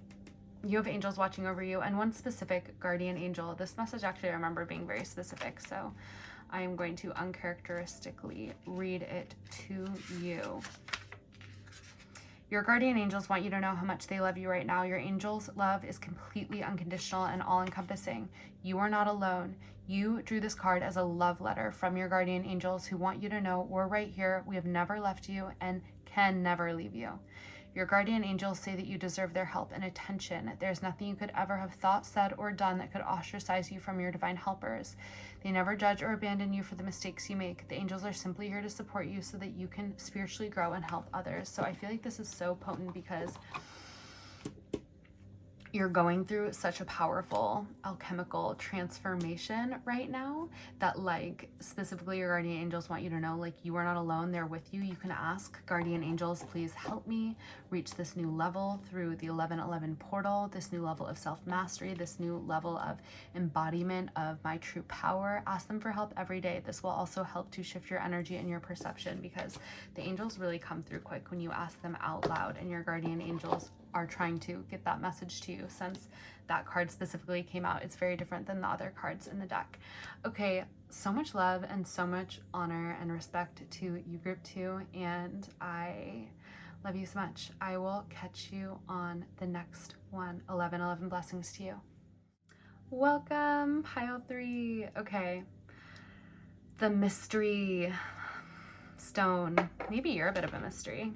You have angels watching over you, and one specific guardian angel. This message actually I remember being very specific, so I am going to uncharacteristically read it to you. Your guardian angels want you to know how much they love you right now. Your angels' love is completely unconditional and all-encompassing. You are not alone. You drew this card as a love letter from your guardian angels who want you to know we're right here. We have never left you and can never leave you. Your guardian angels say that you deserve their help and attention. There's nothing you could ever have thought, said, or done that could ostracize you from your divine helpers. They never judge or abandon you for the mistakes you make. The angels are simply here to support you so that you can spiritually grow and help others. So I feel like this is so potent because you're going through such a powerful alchemical transformation right now that, like, specifically your guardian angels want you to know, like, you are not alone. They're with you. You can ask guardian angels, please help me reach this new level through the 1111 portal, this new level of self-mastery, this new level of embodiment of my true power. Ask them for help every day. This will also help to shift your energy and your perception, because the angels really come through quick when you ask them out loud, and your guardian angels are trying to get that message to you. Since that card specifically came out, it's very different than the other cards in the deck. Okay, so much love and so much honor and respect to you, group 2, and I love you so much. I will catch you on the next one. 1111 blessings to you. Welcome, pile 3. Okay, the mystery stone. Maybe you're a bit of a mystery,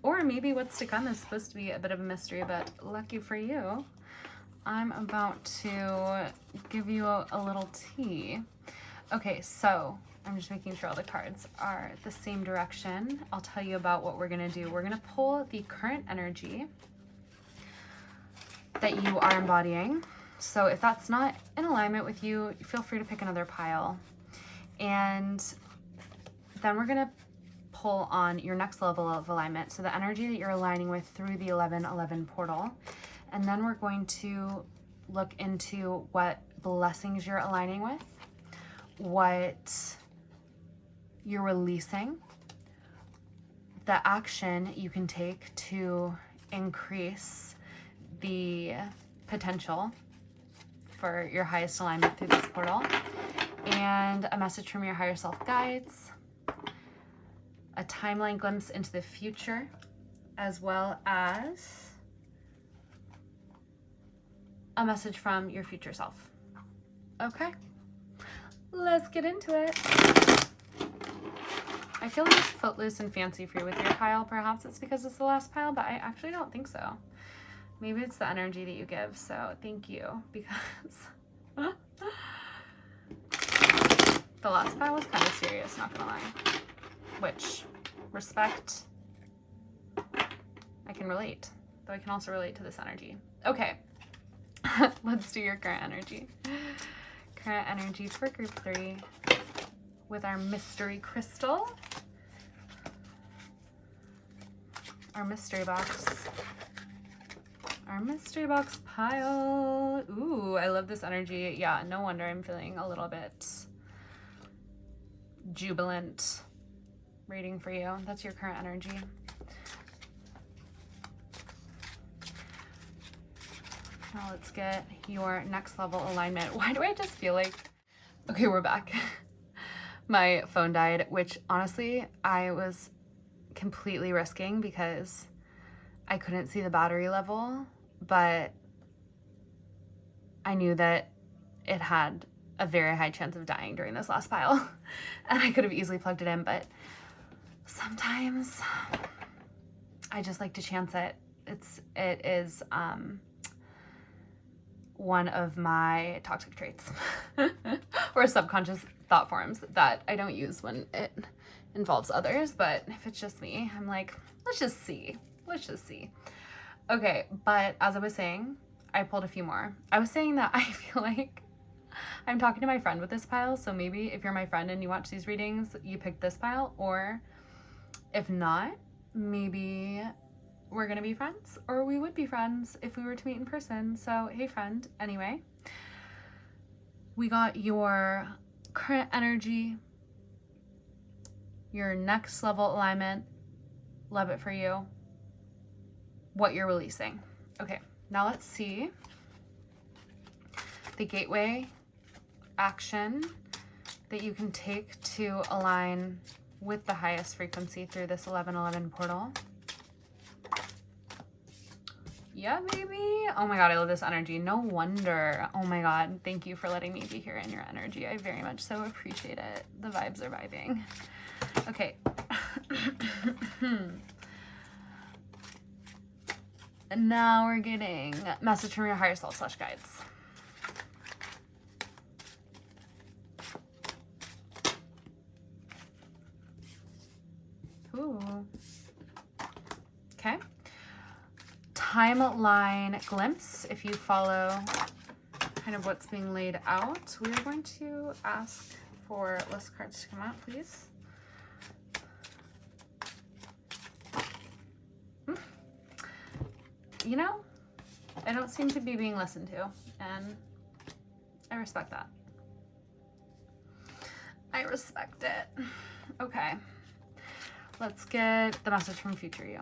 or maybe what's to come is supposed to be a bit of a mystery, but lucky for you, I'm about to give you a little tea. Okay, so I'm just making sure all the cards are the same direction. I'll tell you about what we're gonna do. We're gonna pull the current energy that you are embodying. So if that's not in alignment with you, feel free to pick another pile. And then we're gonna pull on your next level of alignment, so the energy that you're aligning with through the 1111 portal. And then we're going to look into what blessings you're aligning with, what you're releasing, the action you can take to increase the potential for your highest alignment through this portal, and a message from your higher self guides, a timeline glimpse into the future, as well as a message from your future self. Okay, let's get into it. I feel like it's footloose and fancy for you with your pile. Perhaps it's because it's the last pile, but I actually don't think so. Maybe it's the energy that you give, so thank you, because the last pile was kind of serious, not gonna lie. Which, respect, I can relate, though I can also relate to this energy. Okay, let's do your current energy. Current energy for group 3 with our mystery crystal, our mystery box pile. Ooh, I love this energy. Yeah, no wonder I'm feeling a little bit jubilant reading for you. That's your current energy. Now let's get your next level alignment. Why do I just feel like... Okay, we're back. My phone died, which honestly I was completely risking because I couldn't see the battery level, but I knew that it had a very high chance of dying during this last pile, and I could have easily plugged it in, but sometimes I just like to chance it. It is one of my toxic traits or subconscious thought forms that I don't use when it involves others, but if it's just me, I'm like, let's just see. Okay, but as I was saying, I pulled a few more. I was saying that I feel like I'm talking to my friend with this pile, so maybe if you're my friend and you watch these readings, you pick this pile, or if not, maybe we're gonna be friends, or we would be friends if we were to meet in person. So hey friend. Anyway, we got your current energy, your next level alignment, love it for you, what you're releasing. Okay, now let's see the gateway action that you can take to align with the highest frequency through this 1111 portal. Yeah, baby. Oh my God, I love this energy. No wonder. Oh my God, thank you for letting me be here in your energy. I very much so appreciate it. The vibes are vibing. Okay. And now we're getting a message from your higher self / guides. Ooh. Okay. timeline glimpse, if you follow kind of what's being laid out, we're going to ask for list cards to come out, please. You know, I don't seem to be being listened to, and I respect that. I respect it. Okay, let's get the message from future you.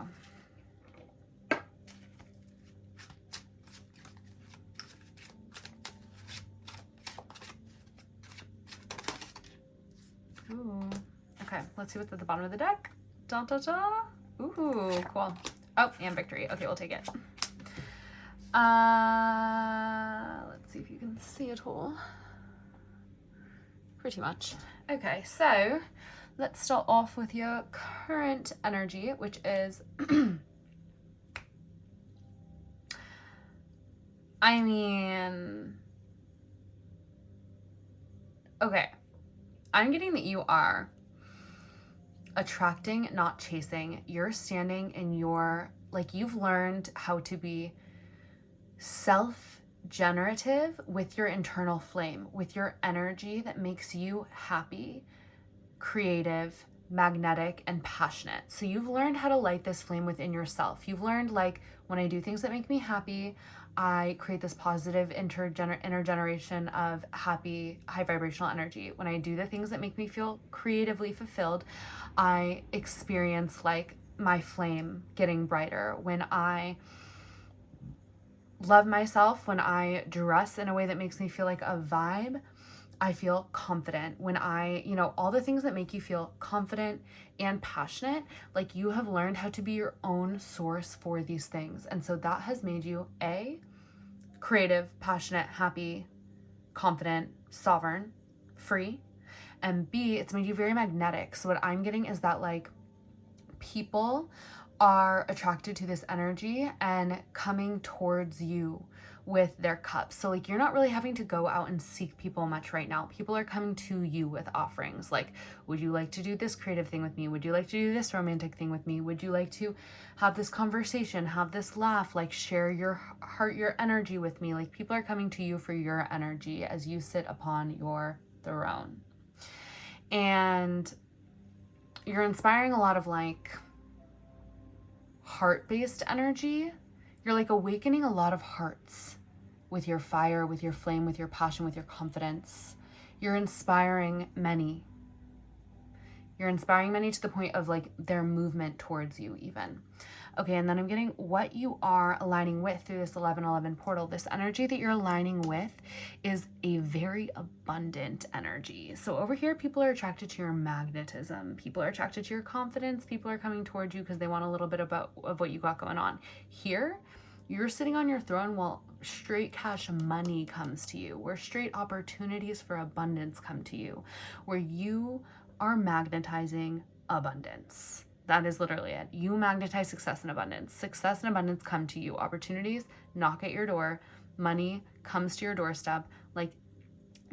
Ooh. Okay, let's see what's at the bottom of the deck. Da da da. Ooh, cool. Oh, and victory. Okay, we'll take it. Let's see if you can see it all. Pretty much. Okay, so let's start off with your current energy, which is I mean, okay. I'm getting that you are attracting, not chasing. You're standing in your, like, you've learned how to be self-generative with your internal flame, with your energy that makes you happy, creative, magnetic, and passionate. So you've learned how to light this flame within yourself. You've learned, like, when I do things that make me happy, I create this positive intergeneration of happy, high vibrational energy. When I do the things that make me feel creatively fulfilled, I experience, like, my flame getting brighter. When I love myself, when I dress in a way that makes me feel like a vibe, I feel confident. When I, you know, all the things that make you feel confident and passionate, like, you have learned how to be your own source for these things. And so that has made you A, creative, passionate, happy, confident, sovereign, free. And B, it's made you very magnetic. So what I'm getting is that, like, people are attracted to this energy and coming towards you with their cups. So, like, you're not really having to go out and seek people much right now. People are coming to you with offerings like, would you like to do this creative thing with me? Would you like to do this romantic thing with me? Would you like to have this conversation, have this laugh, like, share your heart, your energy with me? Like, people are coming to you for your energy as you sit upon your throne. And you're inspiring a lot of, like, heart-based energy. You're, like, awakening a lot of hearts with your fire, with your flame, with your passion, with your confidence. You're inspiring many. You're inspiring many to the point of, like, their movement towards you even. Okay, and then I'm getting what you are aligning with through this 1111 portal. This energy that you're aligning with is a very abundant energy. So over here, people are attracted to your magnetism. People are attracted to your confidence. People are coming towards you because they want a little bit of what you got going on. Here, you're sitting on your throne while straight cash money comes to you, where straight opportunities for abundance come to you, where you are magnetizing abundance. That is literally it. You magnetize success and abundance. Success and abundance come to you. Opportunities knock at your door. Money comes to your doorstep. Like,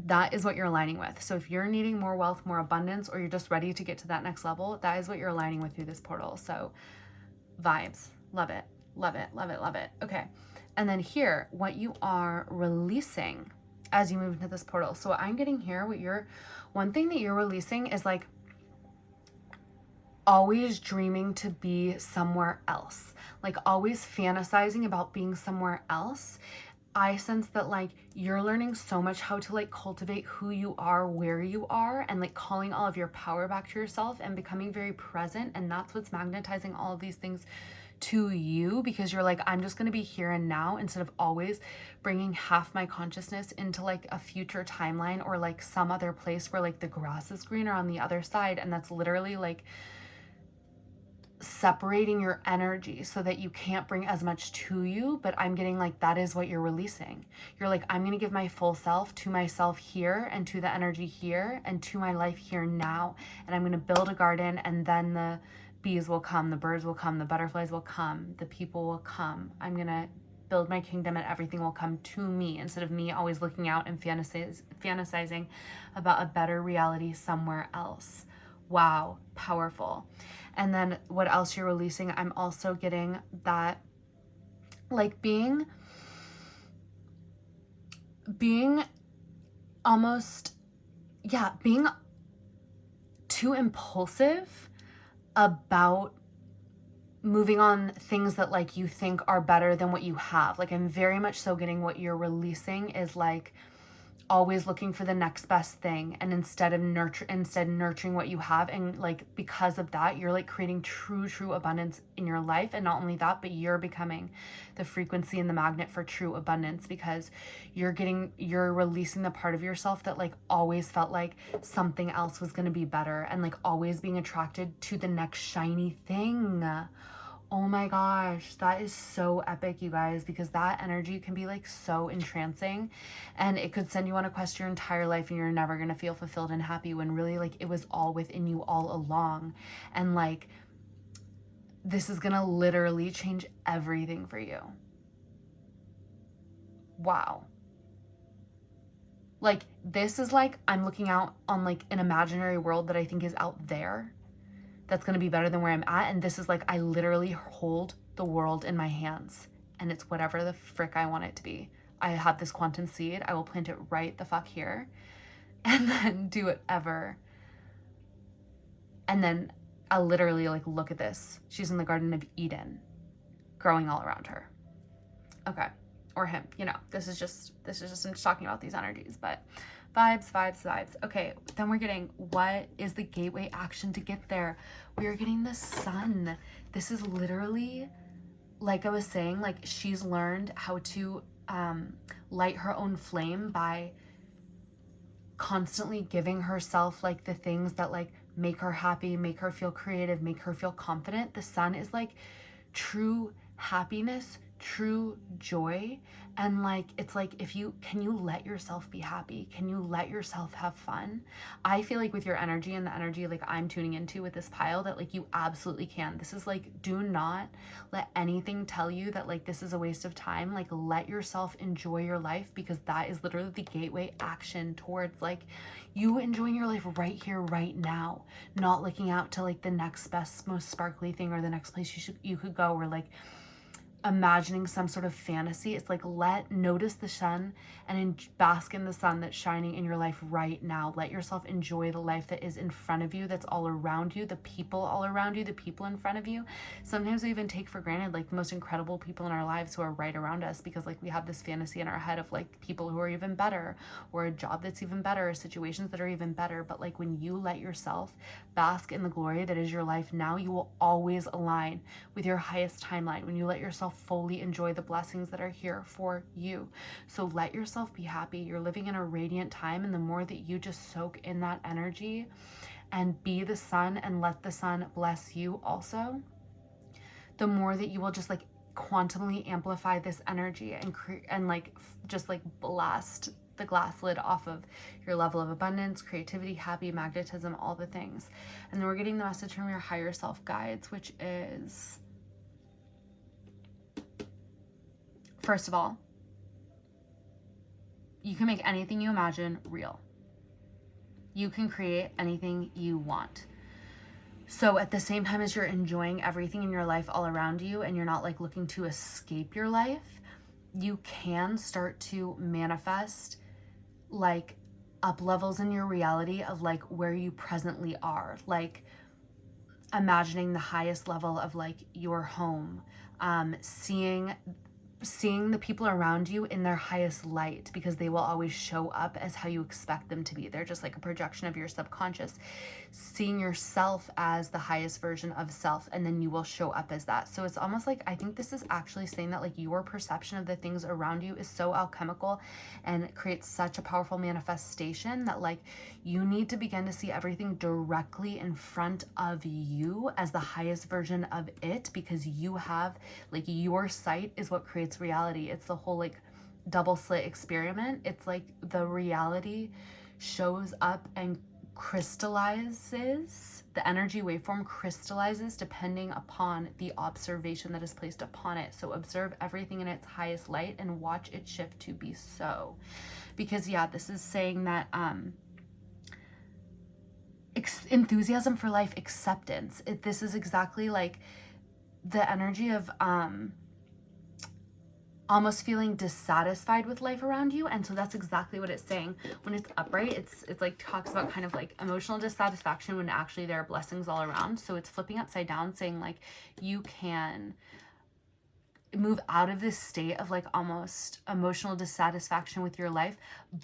that is what you're aligning with. So if you're needing more wealth, more abundance, or you're just ready to get to that next level, that is what you're aligning with through this portal. So vibes. Love it. Love it. Love it. Love it. Okay. And then here, what you are releasing as you move into this portal. So what I'm getting here, one thing that you're releasing is, like, always dreaming to be somewhere else, like, always fantasizing about being somewhere else. I sense that, like, you're learning so much how to, like, cultivate who you are, where you are, and, like, calling all of your power back to yourself and becoming very present. And that's what's magnetizing all of these things to you, because you're like, I'm just going to be here and now, instead of always bringing half my consciousness into, like, a future timeline or, like, some other place where, like, the grass is greener on the other side. And that's literally, like, separating your energy so that you can't bring as much to you. But I'm getting, like, that is what you're releasing. You're like, I'm going to give my full self to myself here, and to the energy here, and to my life here now. And I'm going to build a garden, and then the bees will come, the birds will come, the butterflies will come, the people will come. I'm going to build my kingdom, and everything will come to me, instead of me always looking out and fantasizing about a better reality somewhere else. Wow, powerful. And then what else you're releasing, I'm also getting that like being almost, yeah, being too impulsive about moving on things that like you think are better than what you have. Like I'm very much so getting what you're releasing is like always looking for the next best thing, and instead nurturing what you have. And like because of that, you're like creating true abundance in your life. And not only that, but you're becoming the frequency and the magnet for true abundance, because you're releasing the part of yourself that like always felt like something else was going to be better, and like always being attracted to the next shiny thing. Oh my gosh, that is so epic, you guys, because that energy can be like so entrancing, and it could send you on a quest your entire life and you're never going to feel fulfilled and happy, when really like it was all within you all along. And like this is going to literally change everything for you. Wow. Like this is like I'm looking out on like an imaginary world that I think is out there, that's going to be better than where I'm at. And this is like, I literally hold the world in my hands, and it's whatever the frick I want it to be. I have this quantum seed. I will plant it right the fuck here, and then do whatever. And then I'll literally like, look at this. She's in the Garden of Eden, growing all around her. Okay. Or him, you know, this is just, I'm just talking about these energies, but vibes. Okay, then we're getting, what is the gateway action to get there? We are getting the sun. This is literally, like I was saying, like she's learned how to light her own flame by constantly giving herself like the things that like make her happy, make her feel creative, make her feel confident. The sun is like true happiness, true joy. And like it's like, can you let yourself be happy? Can you let yourself have fun? I feel like with your energy and the energy like I'm tuning into with this pile, that like you absolutely can. This is like, do not let anything tell you that like this is a waste of time. Like let yourself enjoy your life, because that is literally the gateway action towards like you enjoying your life right here, right now, not looking out to like the next best, most sparkly thing, or the next place you could go, or like imagining some sort of fantasy. It's like, notice the sun and bask in the sun that's shining in your life right now. Let yourself enjoy the life that is in front of you, that's all around you, the people all around you, the people in front of you. Sometimes we even take for granted like the most incredible people in our lives who are right around us, because like we have this fantasy in our head of like people who are even better, or a job that's even better, or situations that are even better. But like when you let yourself bask in the glory that is your life now, you will always align with your highest timeline. When you let yourself fully enjoy the blessings that are here for you. So let yourself be happy. You're living in a radiant time, and the more that you just soak in that energy and be the sun and let the sun bless you also, the more that you will just like quantumly amplify this energy and like just like blast the glass lid off of your level of abundance, creativity, happy, magnetism, all the things. And then we're getting the message from your higher self guides, which is, first of all, you can make anything you imagine real. You can create anything you want. So at the same time as you're enjoying everything in your life all around you, and you're not like looking to escape your life, you can start to manifest like up levels in your reality of like where you presently are. Like imagining the highest level of like your home, seeing the people around you in their highest light, because they will always show up as how you expect them to be. They're just like a projection of your subconscious. Seeing yourself as the highest version of self, and then you will show up as that. So it's almost like, I think this is actually saying that like your perception of the things around you is so alchemical and creates such a powerful manifestation that like you need to begin to see everything directly in front of you as the highest version of it, because you have like your sight is what creates reality. It's the whole like double slit experiment. It's like the reality shows up and crystallizes, the energy waveform crystallizes depending upon the observation that is placed upon it. So observe everything in its highest light and watch it shift to be so. Because yeah, this is saying that enthusiasm for life, acceptance. This is exactly like the energy of almost feeling dissatisfied with life around you. And so that's exactly what it's saying. When it's upright, it's like talks about kind of like emotional dissatisfaction when actually there are blessings all around. So it's flipping upside down, saying like you can move out of this state of like almost emotional dissatisfaction with your life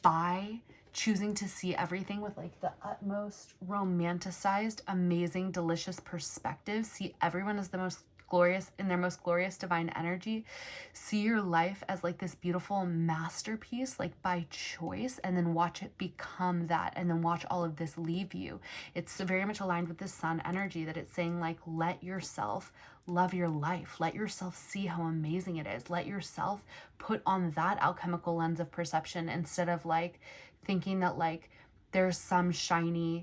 by choosing to see everything with like the utmost romanticized, amazing, delicious perspective. See everyone as the most glorious, in their most glorious divine energy. See your life as like this beautiful masterpiece, like by choice, and then watch it become that, and then watch all of this leave you. It's very much aligned with the sun energy, that it's saying like, let yourself love your life. Let yourself see how amazing it is. Let yourself put on that alchemical lens of perception, instead of like thinking that like there's some shinier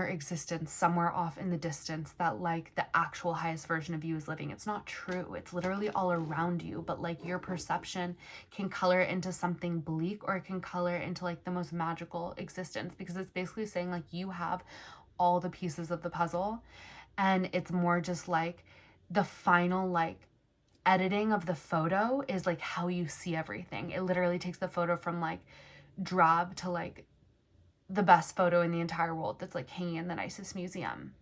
existence somewhere off in the distance that like the actual highest version of you is living. It's not true. It's literally all around you, but like your perception can color it into something bleak, or it can color it into like the most magical existence, because it's basically saying like you have all the pieces of the puzzle, and it's more just like the final like editing of the photo is like how you see everything. It literally takes the photo from like drab to like the best photo in the entire world that's like hanging in the nicest museum.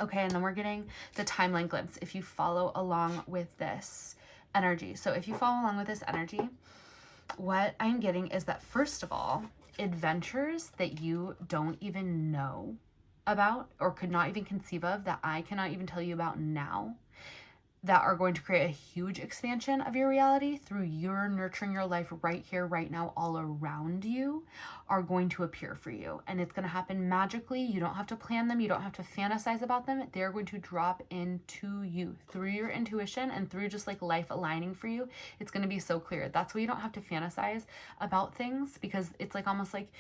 Okay, and then we're getting the timeline glimpse if you follow along with this energy. So if you follow along with this energy, what I'm getting is that, first of all, adventures that you don't even know about or could not even conceive of, that I cannot even tell you about now, that are going to create a huge expansion of your reality through your nurturing your life right here, right now, all around you, are going to appear for you. And it's going to happen magically. You don't have to plan them. You don't have to fantasize about them. They're going to drop into you through your intuition and through just like life aligning for you. It's going to be so clear. That's why you don't have to fantasize about things, because it's like almost like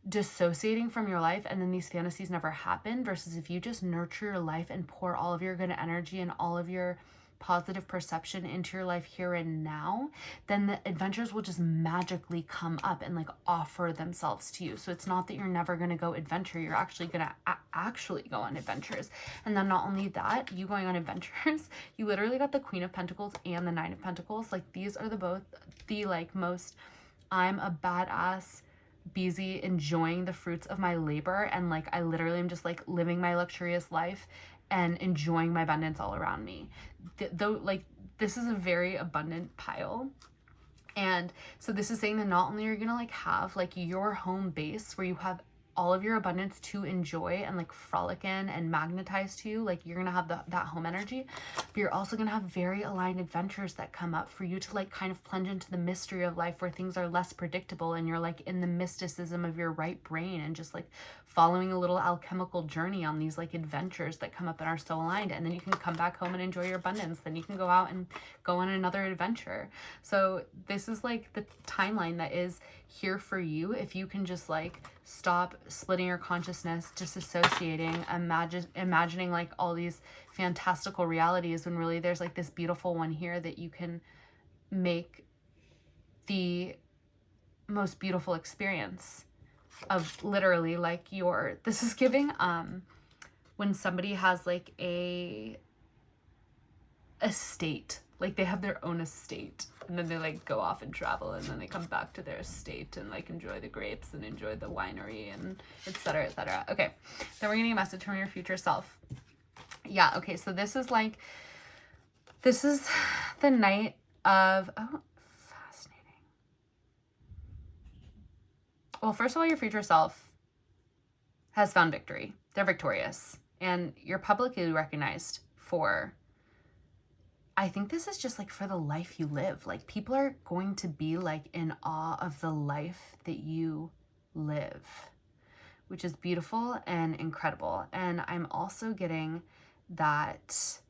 dissociating from your life, and then these fantasies never happen. Versus if you just nurture your life and pour all of your good energy and all of your positive perception into your life here and now, then the adventures will just magically come up and like offer themselves to you. So it's not that you're never going to go adventure, you're actually going to actually go on adventures. And then not only that, you going on adventures, you literally got the Queen of Pentacles and the Nine of Pentacles. Like these are both the like most, I'm a badass, busy, enjoying the fruits of my labor, and like I literally am just like living my luxurious life and enjoying my abundance all around me. Though like this is a very abundant pile. And so this is saying that not only are you gonna like have like your home base where you have all of your abundance to enjoy and like frolic in and magnetize to you, like you're gonna have that home energy, but you're also gonna have very aligned adventures that come up for you to like kind of plunge into the mystery of life, where things are less predictable and you're like in the mysticism of your right brain and just like following a little alchemical journey on these like adventures that come up and are so aligned. And then you can come back home and enjoy your abundance. Then you can go out and go on another adventure. So this is like the timeline that is here for you if you can just like stop splitting your consciousness, disassociating, imagining like all these fantastical realities, when really there's like this beautiful one here that you can make the most beautiful experience of. Literally like this is giving when somebody has like a estate, like they have their own estate, and then they like go off and travel, and then they come back to their estate and like enjoy the grapes and enjoy the winery and etc, etc. Okay, then we're getting a message from your future self. Yeah, okay, so this is the Knight of, oh, fascinating. Well, first of all, your future self has found victory. They're victorious, and you're publicly recognized for, I think this is just like for the life you live. Like people are going to be like in awe of the life that you live, which is beautiful and incredible. And I'm also getting that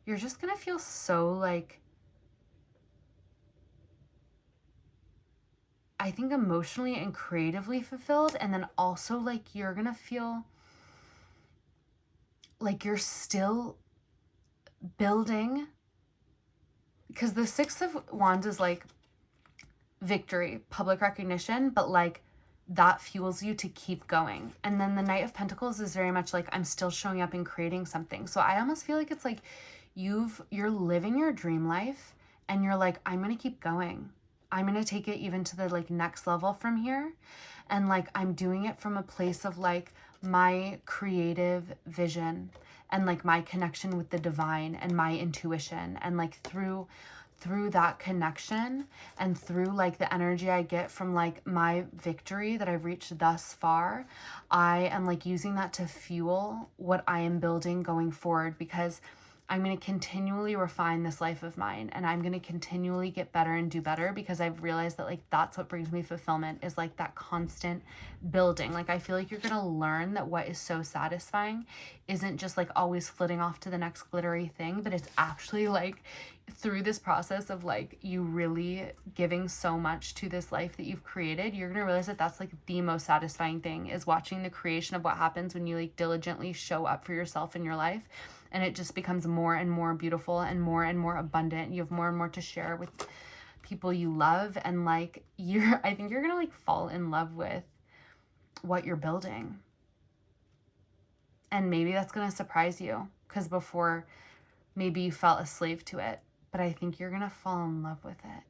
you're just gonna feel so like, I think emotionally and creatively fulfilled. And then also like you're gonna feel like you're still building, because the Six of Wands is like victory, public recognition, but like that fuels you to keep going. And then the Knight of Pentacles is very much like, I'm still showing up and creating something. So I almost feel like it's like you're living your dream life and you're like, I'm going to keep going. I'm going to take it even to the like next level from here. And like, I'm doing it from a place of like my creative vision and like my connection with the divine and my intuition, and like through that connection and through like the energy I get from like my victory that I've reached thus far, I am like using that to fuel what I am building going forward, because I'm going to continually refine this life of mine, and I'm going to continually get better and do better, because I've realized that like that's what brings me fulfillment, is like that constant building. Like I feel like you're going to learn that what is so satisfying isn't just like always flitting off to the next glittery thing, but it's actually like through this process of like you really giving so much to this life that you've created, you're going to realize that that's like the most satisfying thing, is watching the creation of what happens when you like diligently show up for yourself in your life. And it just becomes more and more beautiful and more abundant. You have more and more to share with people you love. And like I think you're going to like fall in love with what you're building. And maybe that's going to surprise you, because before maybe you felt a slave to it, but I think you're going to fall in love with it.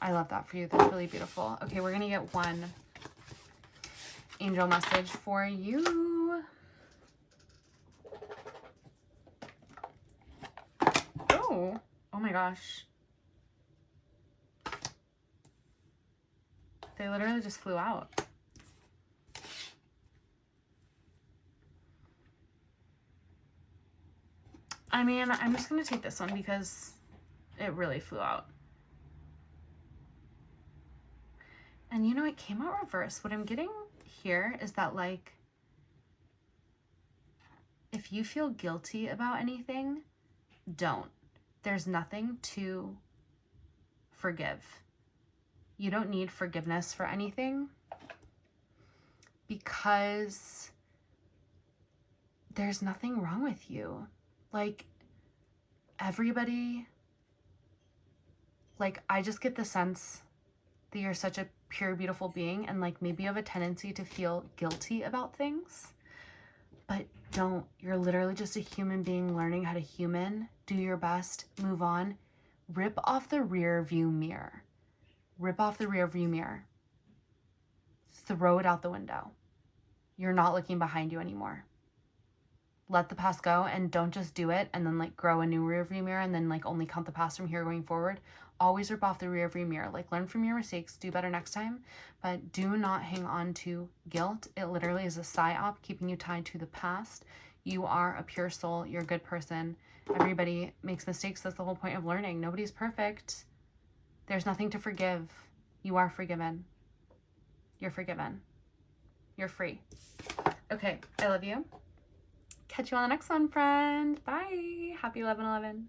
I love that for you. That's really beautiful. Okay, we're going to get one angel message for you. Oh my gosh. They literally just flew out. I mean, I'm just going to take this one because it really flew out. And you know, it came out reverse. What I'm getting here is that like, if you feel guilty about anything, don't. There's nothing to forgive. You don't need forgiveness for anything, because there's nothing wrong with you. Like everybody, like I just get the sense that you're such a pure, beautiful being, and like maybe you have a tendency to feel guilty about things, but don't. You're literally just a human being learning how to human. Do your best, move on, rip off the rear view mirror. Rip off the rear view mirror. Throw it out the window. You're not looking behind you anymore. Let the past go, and don't just do it and then like grow a new rear view mirror and then like only count the past from here going forward. Always rip off the rear view mirror. Like learn from your mistakes, do better next time, but do not hang on to guilt. It literally is a psyop keeping you tied to the past. You are a pure soul. You're a good person. Everybody makes mistakes. That's the whole point of learning. Nobody's perfect. There's nothing to forgive. You are forgiven. You're forgiven. You're free. Okay, I love you. Catch you on the next one, friend. Bye. Happy 11/11.